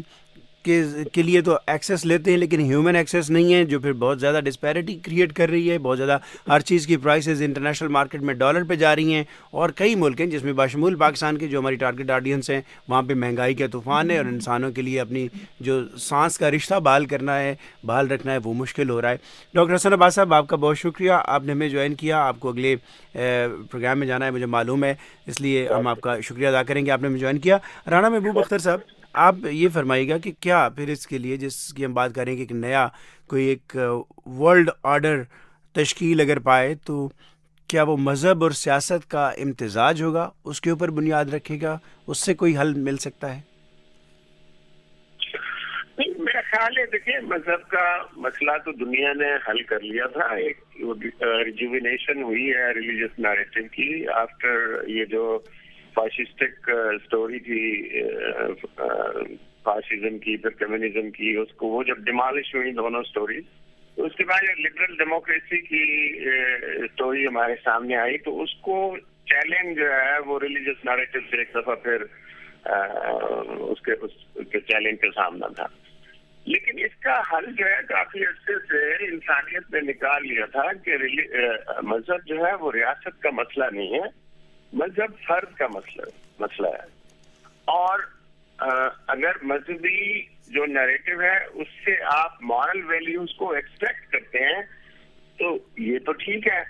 لیے تو ایکسیس لیتے ہیں لیکن ہیومن ایکسیس نہیں ہے, جو پھر بہت زیادہ ڈسپیرٹی کریٹ کر رہی ہے. بہت زیادہ ہر چیز کی پرائسز انٹرنیشنل مارکیٹ میں ڈالر پہ جا رہی ہیں, اور کئی ملک ہیں جس میں باشمول پاکستان کے جو ہماری ٹارگٹ آڈینس ہیں وہاں پہ مہنگائی کا طوفان ہے, اور انسانوں کے لیے اپنی جو سانس کا رشتہ بحال رکھنا ہے وہ مشکل ہو رہا ہے. ڈاکٹر حسن عباس صاحب, آپ کا بہت شکریہ, آپ نے ہمیں جوائن کیا. آپ کو اگلے پروگرام میں جانا ہے مجھے معلوم ہے, اس لیے ہم آپ کا شکریہ ادا کریں گے, آپ نے ہمیں جوائن کیا. رانا محبوب اختر صاحب, آپ یہ فرمائیے گا کہ کیا پھر اس کے لیے جس کی ہم بات کریں کہ ایک نیا کوئی ایک ورلڈ آرڈر تشکیل اگر پائے تو کیا وہ مذہب اور سیاست کا امتزاج ہوگا, اس کے اوپر بنیاد رکھے گا, اس سے کوئی حل مل سکتا ہے؟ میرا خیال ہے دیکھیے مذہب کا مسئلہ تو دنیا نے حل کر لیا تھا, ایک ریجوینیشن ہوئی ہے ریلیجیس نیریٹو کی آفٹر یہ جو فاشسٹک سٹوری تھی فاشزم کی پھر کمیونزم کی, اس کو وہ جب ڈیمالش ہوئی دونوں سٹوریز, تو اس کے بعد لبرل ڈیموکریسی کی سٹوری ہمارے سامنے آئی, تو اس کو چیلنج جو ہے وہ ریلیجیس نیریٹو سے ایک دفعہ پھر اس کے چیلنج کا سامنا تھا. لیکن اس کا حل جو ہے کافی عرصے سے انسانیت نے نکال لیا تھا کہ مذہب جو ہے وہ ریاست کا مسئلہ نہیں ہے, مذہب فرد کا مسئلہ ہے. اور اگر مذہبی جو نیریٹو ہے اس سے آپ مورل ویلیوز کو ایکسپیکٹ کرتے ہیں تو یہ تو ٹھیک ہے,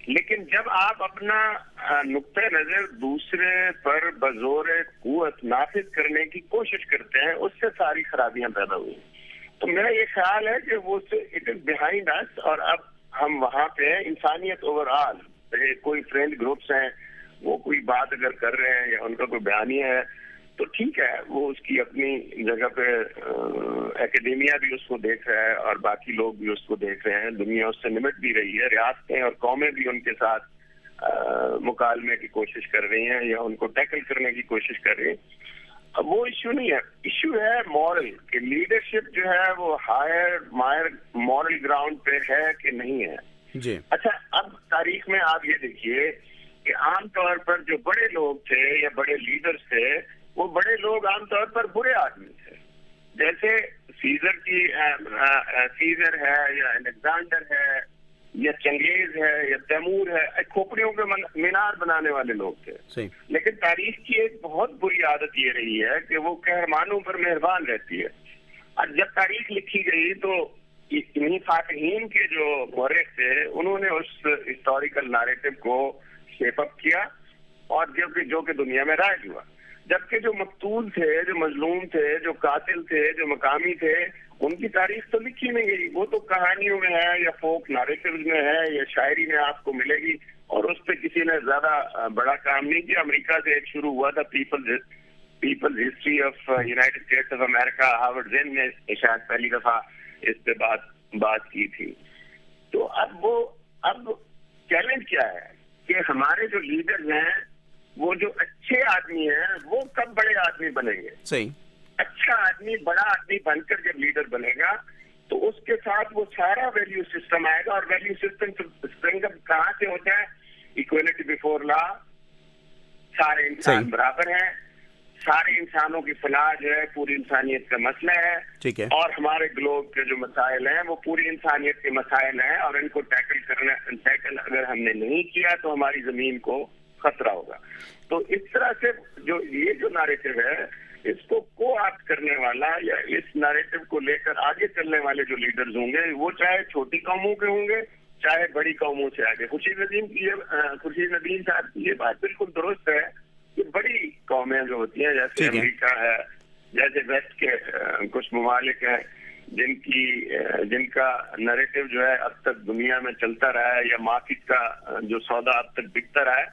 لیکن جب آپ اپنا نقطۂ نظر دوسرے پر بزور قوت نافذ کرنے کی کوشش کرتے ہیں, اس سے ساری خرابیاں پیدا ہوئی. تو میرا یہ خیال ہے کہ وہ اٹ از بیہائنڈ اس, اور اب ہم وہاں پہ انسانیت اوور آل, کوئی فرینڈ گروپس ہیں وہ کوئی بات اگر کر رہے ہیں یا ان کا کوئی بیانیہ ہے تو ٹھیک ہے, وہ اس کی اپنی جگہ پہ اکیڈیمیا بھی اس کو دیکھ رہا ہے اور باقی لوگ بھی اس کو دیکھ رہے ہیں, دنیا اس سے نمٹ بھی رہی ہے, ریاستیں اور قومیں بھی ان کے ساتھ مکالمے کی کوشش کر رہی ہیں یا ان کو ٹیکل کرنے کی کوشش کر رہی ہیں. اب وہ ایشو نہیں ہے, ایشو ہے مورل کہ لیڈرشپ جو ہے وہ ہائر مورل گراؤنڈ پہ ہے کہ نہیں ہے. جی اچھا, اب تاریخ میں آپ یہ دیکھیے کہ عام طور پر جو بڑے لوگ تھے یا بڑے لیڈرز تھے وہ بڑے لوگ عام طور پر برے آدمی تھے. جیسے سیزر ہے یا الیگزینڈر ہے یا چنگیز ہے یا تیمور ہے, کھوپڑیوں کے مینار بنانے والے لوگ تھے. صحیح. لیکن تاریخ کی ایک بہت بری عادت یہ رہی ہے کہ وہ قہرمانوں پر مہربان رہتی ہے. اور جب تاریخ لکھی گئی تو انہیں فاتحین کے جو مورخ تھے انہوں نے اس ہسٹوریکل نیریٹو کو شیپ اپ کیا اور جو کہ دنیا میں رائج ہوا. جبکہ جو مقتول تھے, جو مظلوم تھے, جو قاتل تھے, جو مقامی تھے, ان کی تاریخ تو لکھی نہیں گئی, وہ تو کہانیوں میں ہے یا فوک نیریٹیوز میں ہے یا شاعری میں آپ کو ملے گی, اور اس پہ کسی نے زیادہ بڑا کام نہیں کیا. امریکہ سے ایک شروع ہوا تھا people history of United States of America, Howard Zinn نے شاید پہلی دفعہ اس پہ بات کی تھی. تو اب چیلنج کیا ہے کہ ہمارے جو لیڈر ہیں وہ جو اچھے آدمی ہیں وہ کب بڑے آدمی بنیں گے. صحیح. اچھا آدمی بڑا آدمی بن کر جب لیڈر بنے گا تو اس کے ساتھ وہ سارا ویلیو سسٹم آئے گا. اور ویلیو سسٹم اسپرنگ اپ کہاں سے ہوتا ہے؟ ایکویلٹی بیفور لا، سارے انسان برابر ہیں، سارے انسانوں کی فلاح جو ہے پوری انسانیت کا مسئلہ ہے. ٹھیک ہے. اور ہمارے گلوب کے جو مسائل ہیں وہ پوری انسانیت کے مسائل ہیں، اور ان کو ٹیکل اگر ہم نے نہیں کیا تو ہماری زمین کو خطرہ ہوگا. تو اس طرح سے جو یہ جو نیریٹو ہے اس کو کو آپٹ کرنے والا یا اس نیریٹو کو لے کر آگے چلنے والے جو لیڈرز ہوں گے وہ چاہے چھوٹی قوموں کے ہوں گے چاہے بڑی قوموں سے آگے. خورشید ندیم صاحب کی یہ بات بالکل درست ہے کہ بڑی قومیں جو ہوتی ہیں جیسے امریکہ ہے، جیسے ویسٹ کے کچھ ممالک ہیں جن کا نیریٹو جو ہے اب تک دنیا میں چلتا رہا ہے، یا مارکیٹ کا جو سودا اب تک بکتا رہا ہے،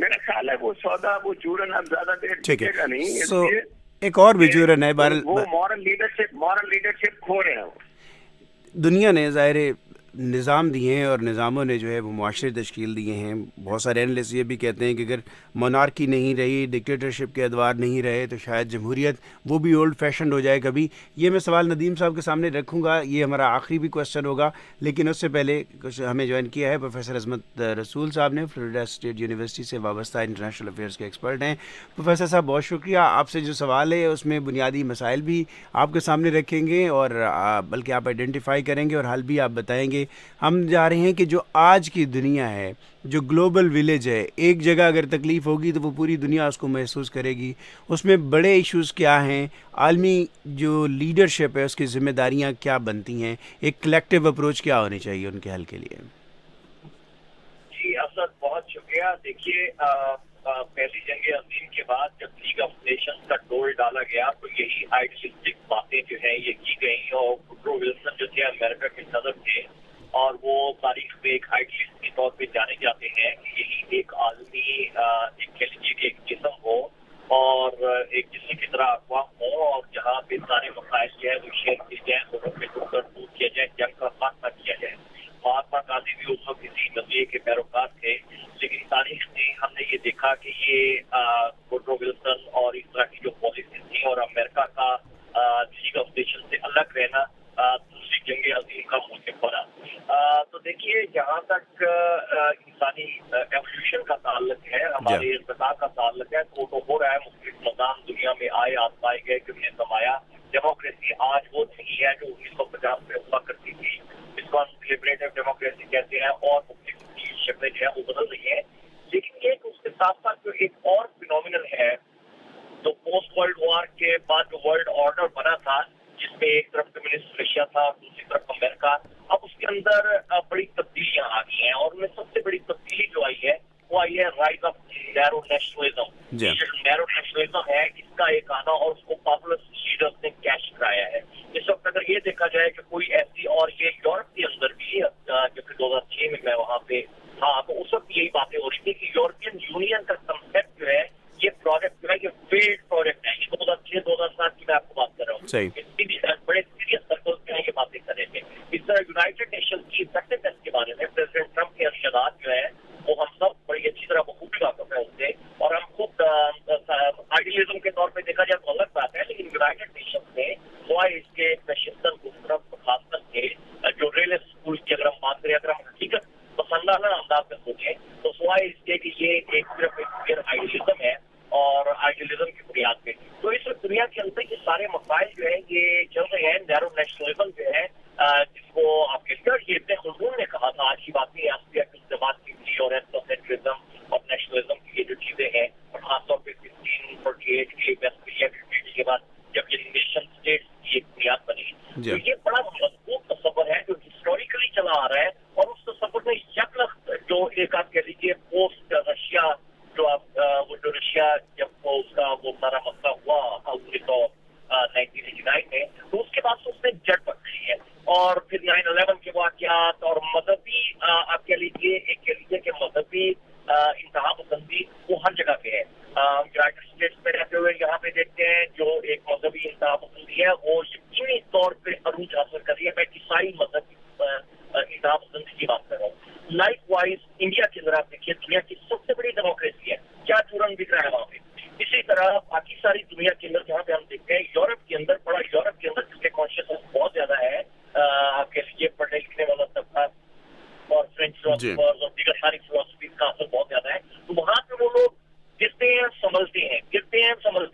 میرا خیال ہے وہ سودا وہ چورن اب زیادہ دیر ٹکے گا نہیں. اس لیے ایک اور بھی چورن ہے وہ مورل لیڈرشپ کھو رہے ہیں. دنیا نے ظاہر نظام دیے ہیں اور نظاموں نے جو ہے وہ معاشرے تشکیل دیے ہیں. بہت سارے اینالسٹ یہ بھی کہتے ہیں کہ اگر مونارکی نہیں رہی، ڈکٹیٹرشپ کے ادوار نہیں رہے تو شاید جمہوریت وہ بھی اولڈ فیشنڈ ہو جائے کبھی. یہ میں سوال ندیم صاحب کے سامنے رکھوں گا، یہ ہمارا آخری بھی کوشچن ہوگا، لیکن اس سے پہلے کچھ ہمیں جوائن کیا ہے پروفیسر عظمت رسول صاحب نے، فلوریڈا اسٹیٹ یونیورسٹی سے وابستہ انٹرنیشنل افیئرس کے ایکسپرٹ ہیں. پروفیسر صاحب بہت شکریہ. آپ سے جو سوال ہے اس میں بنیادی مسائل بھی آپ کے سامنے رکھیں گے اور بلکہ آپ آئیڈینٹیفائی کریں گے اور حل بھی آپ بتائیں گے. ہم جا رہے ہیں کہ جو آج کی دنیا ہے، جو گلوبل ولیج ہے، ایک جگہ اگر تکلیف ہوگی تو وہ پوری دنیا اس کو محسوس کرے گی. اس میں بڑے ایشوز کیا ہیں، عالمی جو لیڈرشپ ہے اس کی ذمہ داریاں کیا بنتی ہیں، ایک کلیکٹیو اپروچ کیا ہونی چاہیے ان کے حل کے لیے. جی اسد بہت شکریہ. دیکھیے پہلی جنگ عظیم کے بعد جب لیگ آف نیشنز کا ڈور ڈالا گیا تو یہی آئیڈیلسٹک باتیں جو ہیں یہ کی گئیں، اور وڈرو ولسن جو تھے امریکہ کے صدر تھے اور وہ تاریخ میں ایک آئیڈیلسٹ کے طور پہ جانے جاتے ہیں کہ یہی ایک عالمی ایک کہہ لیجیے کہ ایک جسم ہو اور ایک جسم کی طرح اقوام ہو، اور جہاں پہ سارے مسائل جو ہے وہ شیئر کیے جائیں، دونوں پہ جڑ کر دور کیا جائے، جنگ کا خاتمہ کیا جائے. مہاتما گاندھی بھی اس وقت اسی نظریے کے پیروکار تھے، لیکن تاریخ میں ہم نے یہ دیکھا کہ یہ وڈرو ولسن اور اس طرح کی جو پالیسیز تھیں اور امریکہ کا لیگ آف نیشن سے الگ رہنا دوسری جنگ عظیم کا موجب بنا. تو دیکھیے جہاں تک انسانی ایولیوشن کا تعلق ہے، ہمارے ارتقاء کا تعلق ہے، تو ہو رہا ہے. مختلف نظام دنیا میں آئے، آزمائے گئے، کہ انہیں سمایا. ڈیموکریسی آج وہ نہیں ہے جو 1950 میں ہوا کرتی تھی، جس کو ہم لبریٹو ڈیموکریسی کہتے ہیں، اور مختلف شکلیں جو ہیں وہ بدل رہی ہیں. لیکن ایک اس کے ساتھ ساتھ جو ایک اور فینومینل ہے تو پوسٹ ورلڈ وار کے بعد جو ورلڈ آرڈر بنا تھا، جس میں ایک طرف کمیونسٹ رشیا تھا اور دوسری طرف امریکہ، اب اس کے اندر بڑی تبدیلیاں آ گئی ہیں، اور ان میں سب سے بڑی تبدیلی جو آئی ہے وہ آئی ہے رائز آف نیرو نیشنلزم. یہ جو نیرو نیشنلزم ہے اس کا ایک آنا، اور اس کو پاپولر لیڈرز نے کیش کرایا ہے. اس وقت اگر یہ دیکھا جائے کہ کوئی ایسی، اور یہ یورپ کے اندر بھی جبکہ 2006 میں وہاں پہ تھا تو اس وقت یہی باتیں ہو رہی تھی کہ یورپین یونین کا کنسیپٹ جو ہے یہ پروجیکٹ جو ہے یہ فیلڈ پروجیکٹ ہے. یہ 2006-2007 کی میں آپ کو بات کر رہا ہوں. بڑے سیریس سرکلز میں یہ باتیں کر رہے تھے. اس طرح یونائٹڈ نیشنز کی افیکٹونیس کے بارے میں پریزیڈنٹ ٹرمپ کے ارشادات جو ہیں وہ ہم سب بڑی اچھی طرح بخوبی واقف ہیں ان سے، اور ہم خود آئیڈیلزم کے طور پہ دیکھا جائے تو الگ بات ہے، لیکن یونائٹڈ نیشنز نے سوائے اس کے نشستن گفترف خاصن کے جو ریلس اسکول کی اگر ہم بات کریں، اگر ہم حقیقت پسندانہ انداز میں سوچیں تو سوائے اس کے کہ یہ ایک صرف ایک آئیڈیلزم ہے اور آئیڈیلزم کی بنیاد پہ، تو اس وقت دنیا کے اندر یہ سارے مسائل جو ہیں یہ چل رہے ہیں. نیرو نیشنلزم جو ہے جس کو آپ کہتے ہیں، یہ ابن خلدون نے کہا تھا، آج کی بات نہیں، آسٹریلیا سے بات کی تھی، اور ایتھنوسینٹرزم اور نیشنلزم کی یہ جو چیزیں ہیں، اور خاص طور پہ 1648 کے ویسٹفیلیا ٹریٹی کے بعد جب یہ نیشن اسٹیٹس کی ایک بنیاد بنی، تو یہ بڑا مضبوط تصور ہے جو ہسٹوریکلی چلا آ رہا ہے. اور اس تصور میں یکلخت جو ایک آپ کہہ لیجیے پوسٹ رشیا، جو آپ وہ جو رشیا جب وہ اس کا وہ سارا مسئلہ ہوا 1989 میں، تو اس کے بعد اس نے جڑ پکڑی ہے. اور پھر 9/11 کے واقعات اور مذہبی آپ کہہ لیجیے ایک کہہ لیجیے کہ مذہبی انتہا پسندی وہ ہر جگہ پہ ہے. یونائٹڈ اسٹیٹس میں رہتے ہوئے یہاں پہ دیکھتے ہیں جو ایک مذہبی انتہا پسندی ہے وہ یقینی طور پہ عروج حاصل کر رہی ہے. میں عیسائی مذہبی انتہا پسندی کی بات کر رہا ہوں. لائک وائز انڈیا کے اگر آپ دیکھیے دنیا کی سب سے بڑی ڈیموکریسی ہے, کیا چورن بک رہا ہے وہاں پہ. اسی طرح باقی ساری دنیا کے اندر جہاں پہ ہم دیکھتے ہیں, یورپ کے اندر جس کے کانشیسنس بہت زیادہ ہے, آپ کہہ لیجیے پڑھنے لکھنے والا طبقہ اور فرینچ فلاسفرز اور دیگر ساری فلاسفیز کا اثر بہت زیادہ ہے, تو وہاں پہ وہ لوگ گرتے ہیں سنبھلتے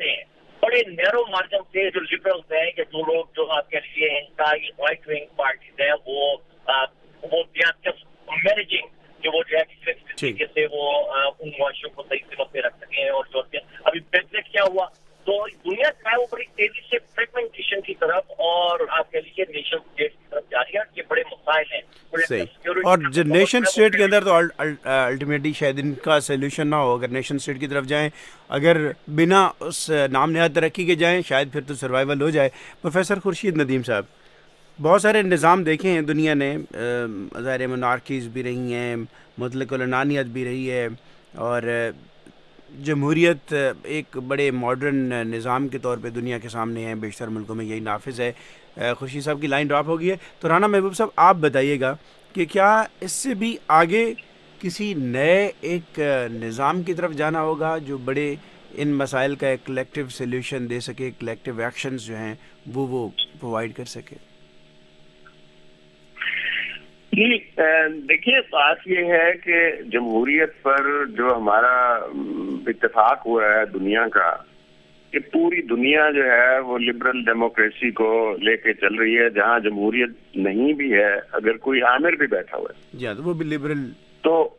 ہیں بڑے نیرو مارجن سے. جو لبرلز ہیں یا جو لوگ جو آپ کہہ لیجیے انٹائی رائٹ ونگ پارٹیز ہیں, وہ مینیجنگ کہ وہ جو ہے کسی طریقے سے وہ ان معاشروں کو صحیح سمت پہ رکھ سکیں. اور جو ابھی بریگزٹ کیا ہوا, تو دنیا جو ہے وہ بڑی تیزی سے فریگمنٹیشن کی طرف اور آپ کہہ لیجیے نیشن اسٹیٹ کی طرف جا رہی ہے. یہ بڑے مسائل ہیں صحیح, اور جو نیشن اسٹیٹ کے اندر تو الٹیمیٹلی شاید ان کا سولوشن نہ ہو. اگر نیشن اسٹیٹ کی طرف جائیں, اگر بنا اس نام نہاد ترقی کے جائیں, شاید پھر تو سروائیول ہو جائے. پروفیسر خورشید ندیم صاحب, بہت سارے نظام دیکھے ہیں دنیا نے, ظاہر مونارکیز بھی رہی ہیں, مطلق العنانیت بھی رہی ہے, اور جمہوریت ایک بڑے ماڈرن نظام کے طور پہ دنیا کے سامنے ہے. بیشتر ملکوں میں یہی نافذ ہے. خورشید صاحب کی لائن ڈراپ ہو گئی ہے, تو رانا محبوب صاحب آپ بتائیے گا کہ کیا اس سے بھی آگے کسی نئے ایک نظام کی طرف جانا ہوگا جو بڑے ان مسائل کا ایک کلیکٹیو سلیوشن دے سکے, کلیکٹیو ایکشنز جو ہیں وہ پرووائڈ کر سکے؟ جی دیکھیے, بات یہ ہے کہ جمہوریت پر جو ہمارا اتفاق ہوا ہے دنیا کا, کہ پوری دنیا جو ہے وہ لبرل ڈیموکریسی کو لے کے چل رہی ہے. جہاں جمہوریت نہیں بھی ہے, اگر کوئی آمر بھی بیٹھا ہوا ہے جی تو وہ بھی لبرل, تو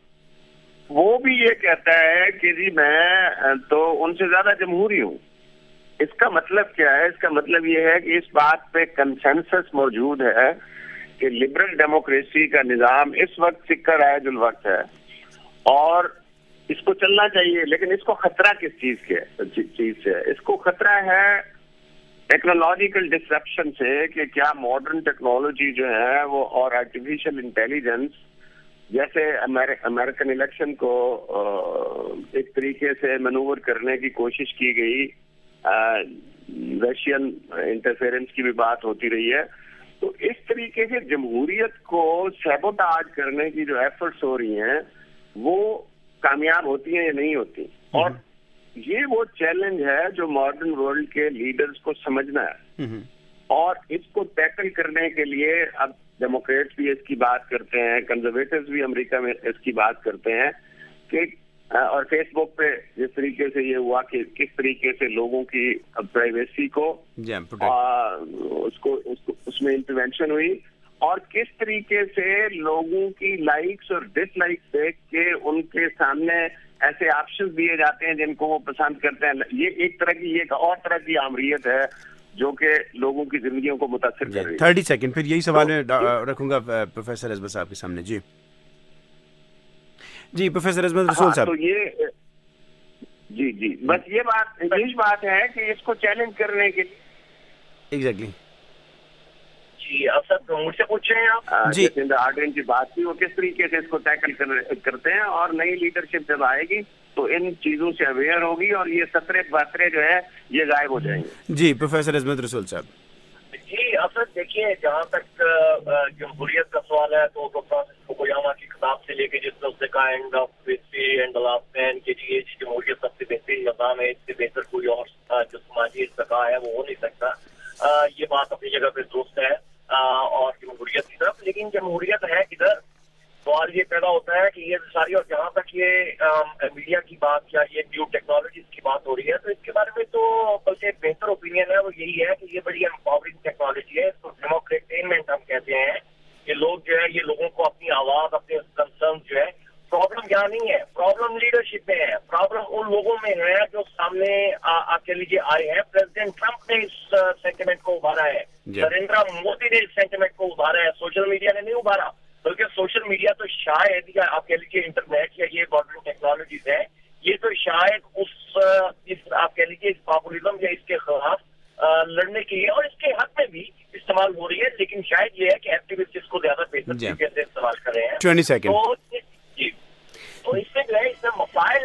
وہ بھی یہ کہتا ہے کہ جی میں تو ان سے زیادہ جمہوری ہوں. اس کا مطلب کیا ہے؟ اس کا مطلب یہ ہے کہ اس بات پہ کنسنسس موجود ہے کہ لبرل ڈیموکریسی کا نظام اس وقت سکہ رائج الوقت ہے اور اس کو چلنا چاہیے. لیکن اس کو خطرہ کس چیز سے ہے؟ اس کو خطرہ ہے ٹیکنالوجیکل ڈسرپشن سے, کہ کیا ماڈرن ٹیکنالوجی جو ہے وہ اور آرٹیفیشل انٹیلیجنس, جیسے امریکن الیکشن کو ایک طریقے سے مینوور کرنے کی کوشش کی گئی, رشین انٹرفیئرنس کی بھی بات ہوتی رہی ہے, تو اس طریقے سے جمہوریت کو سیبوٹاج کرنے کی جو ایفرٹس ہو رہی ہیں وہ کامیاب ہوتی ہیں یا نہیں ہوتی. اور یہ وہ چیلنج ہے جو ماڈرن ورلڈ کے لیڈرز کو سمجھنا ہے, اور اس کو ٹیکل کرنے کے لیے اب ڈیموکریٹس بھی اس کی بات کرتے ہیں, کنزرویٹوز بھی امریکہ میں اس کی بات کرتے ہیں کہ, اور فیس بک پہ جس طریقے سے یہ ہوا کہ کس طریقے سے لوگوں کی پرائیویسی کو اس میں انٹرونشن ہوئی, اور کس طریقے سے لوگوں کی لائکس اور ڈس لائکس دیکھ کے ان کے سامنے ایسے آپشنز دیے جاتے ہیں جن کو وہ پسند کرتے ہیں. یہ ایک طرح کی, ایک اور طرح کی آمریت ہے جو کہ لوگوں کی زندگیوں کو متاثر کر رہی ہے. 30 سیکنڈ پھر یہی سوال میں رکھوں گا پروفیسر عصمت صاحب کے سامنے. جی پروفیسر عصمت رسول صاحب. تو یہ جی بس یہ بات ہے کہ اس کو چیلنج کرنے کے لیے ایگزیکٹلی جی آپ سب مجھ سے پوچھ رہے ہیں آپ جی آرڈن کی بات تھی, وہ کس طریقے سے اس کو ٹیکل کرتے ہیں, اور نئی لیڈرشپ جب آئے گی تو ان چیزوں سے اویئر ہوگی اور یہ سترے باترے جو ہے یہ غائب ہو جائیں گے. جی پروفیسر عصمت رسول صاحب. جی اصل دیکھیے, جہاں تک جمہوریت کا سوال ہے تو فرانسس فوکویاما کی کتاب سے لے کے جس میں اس نے کہا end of history and the last man کہ یہ جمہوریت سب سے بہترین نظام ہے, اس سے بہتر کوئی اور جو سماجی ارتقاء ہے وہ ہو نہیں سکتا. یہ بات اپنی جگہ پہ درست ہے اور جمہوریت کی طرف, لیکن جمہوریت ہے کدھر؟ سوال یہ پیدا ہوتا ہے کہ یہ ساری, اور جہاں تک یہ میڈیا کی بات یا یہ نیو ٹیکنالوجیز کی بات ہو رہی ہے تو اس کے بارے میں تو بلکہ بہتر اوپینین ہے وہ یہی ہے کہ یہ بڑی امپاورنگ ٹیکنالوجی ہے. اس کو ڈیموکریٹینمنٹ ہم کہتے ہیں کہ لوگ جو ہے یہ لوگوں کو اپنی آواز, اپنے کنسرن جو ہے, پرابلم یہاں نہیں ہے, پرابلم لیڈرشپ میں ہے, پرابلم ان لوگوں میں ہے جو سامنے آپ کہہ لیجیے آئے ہیں. پریزیڈنٹ ٹرمپ نے اس سینٹیمنٹ کو ابھارا ہے, نریندر مودی نے اس سینٹیمنٹ کو ابھارا ہے, سوشل میڈیا نے نہیں ابھارا, بلکہ سوشل میڈیا تو شاید یا آپ کہہ لیجیے انٹرنیٹ یا یہ ماڈرن ٹیکنالوجیز ہے, یہ تو شاید اس آپ کہہ لیجیے اس پاپولزم یا اس کے خلاف لڑنے کے لیے اور اس کے حق میں بھی استعمال ہو رہی ہے, لیکن شاید یہ ہے کہ ایکٹیوسٹ اس کو زیادہ بہتر طریقے سے استعمال کر رہے ہیں. 20 سیکنڈ. تو اس سے جو ہے اس میں مسائل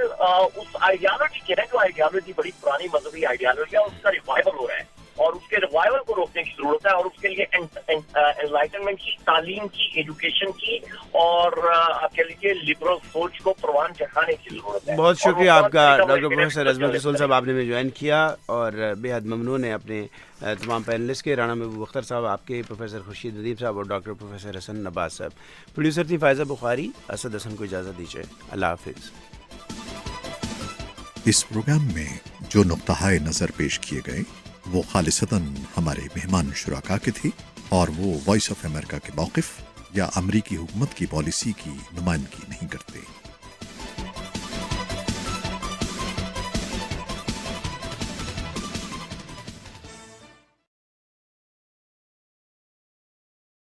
اس آئیڈیالوجی کے ہیں, جو آئیڈیالوجی بڑی پرانی مذہبی آئیڈیالوجی ہے, اس کا ریوائول ہو رہا ہے. اور اس کے ریوائول کو روکنے کی ضرورت ہے, اور اس کے لیے انلائٹنمنٹ کی, تعلیم کی, ایجوکیشن کی, اور آپ کہہ لیجیے لبرل سوچ کو پروان چڑھانے کی ضرورت ہے. بہت شکریہ آپ کا ڈاکٹر پروفیسر عظمت رسول صاحب, آپ نے میں جوائن کیا, اور بے حد ممنون ہے اپنے تمام پینلسٹ کے, رانا محبوب اختر صاحب, آپ کے پروفیسر خورشید ندیم صاحب, اور ڈاکٹر پروفیسر حسن نباز صاحب. پروڈیوسر تھی فائزہ بخاری. اسد حسن کو اجازت دیجیے, اللہ حافظ. اس پروگرام میں جو نقطہ نظر پیش کیے گئے وہ خالصتاً ہمارے مہمان شرکا کے تھے, اور وہ وائس آف امریکہ کے موقف یا امریکی حکومت کی پالیسی کی نمائندگی نہیں کرتے.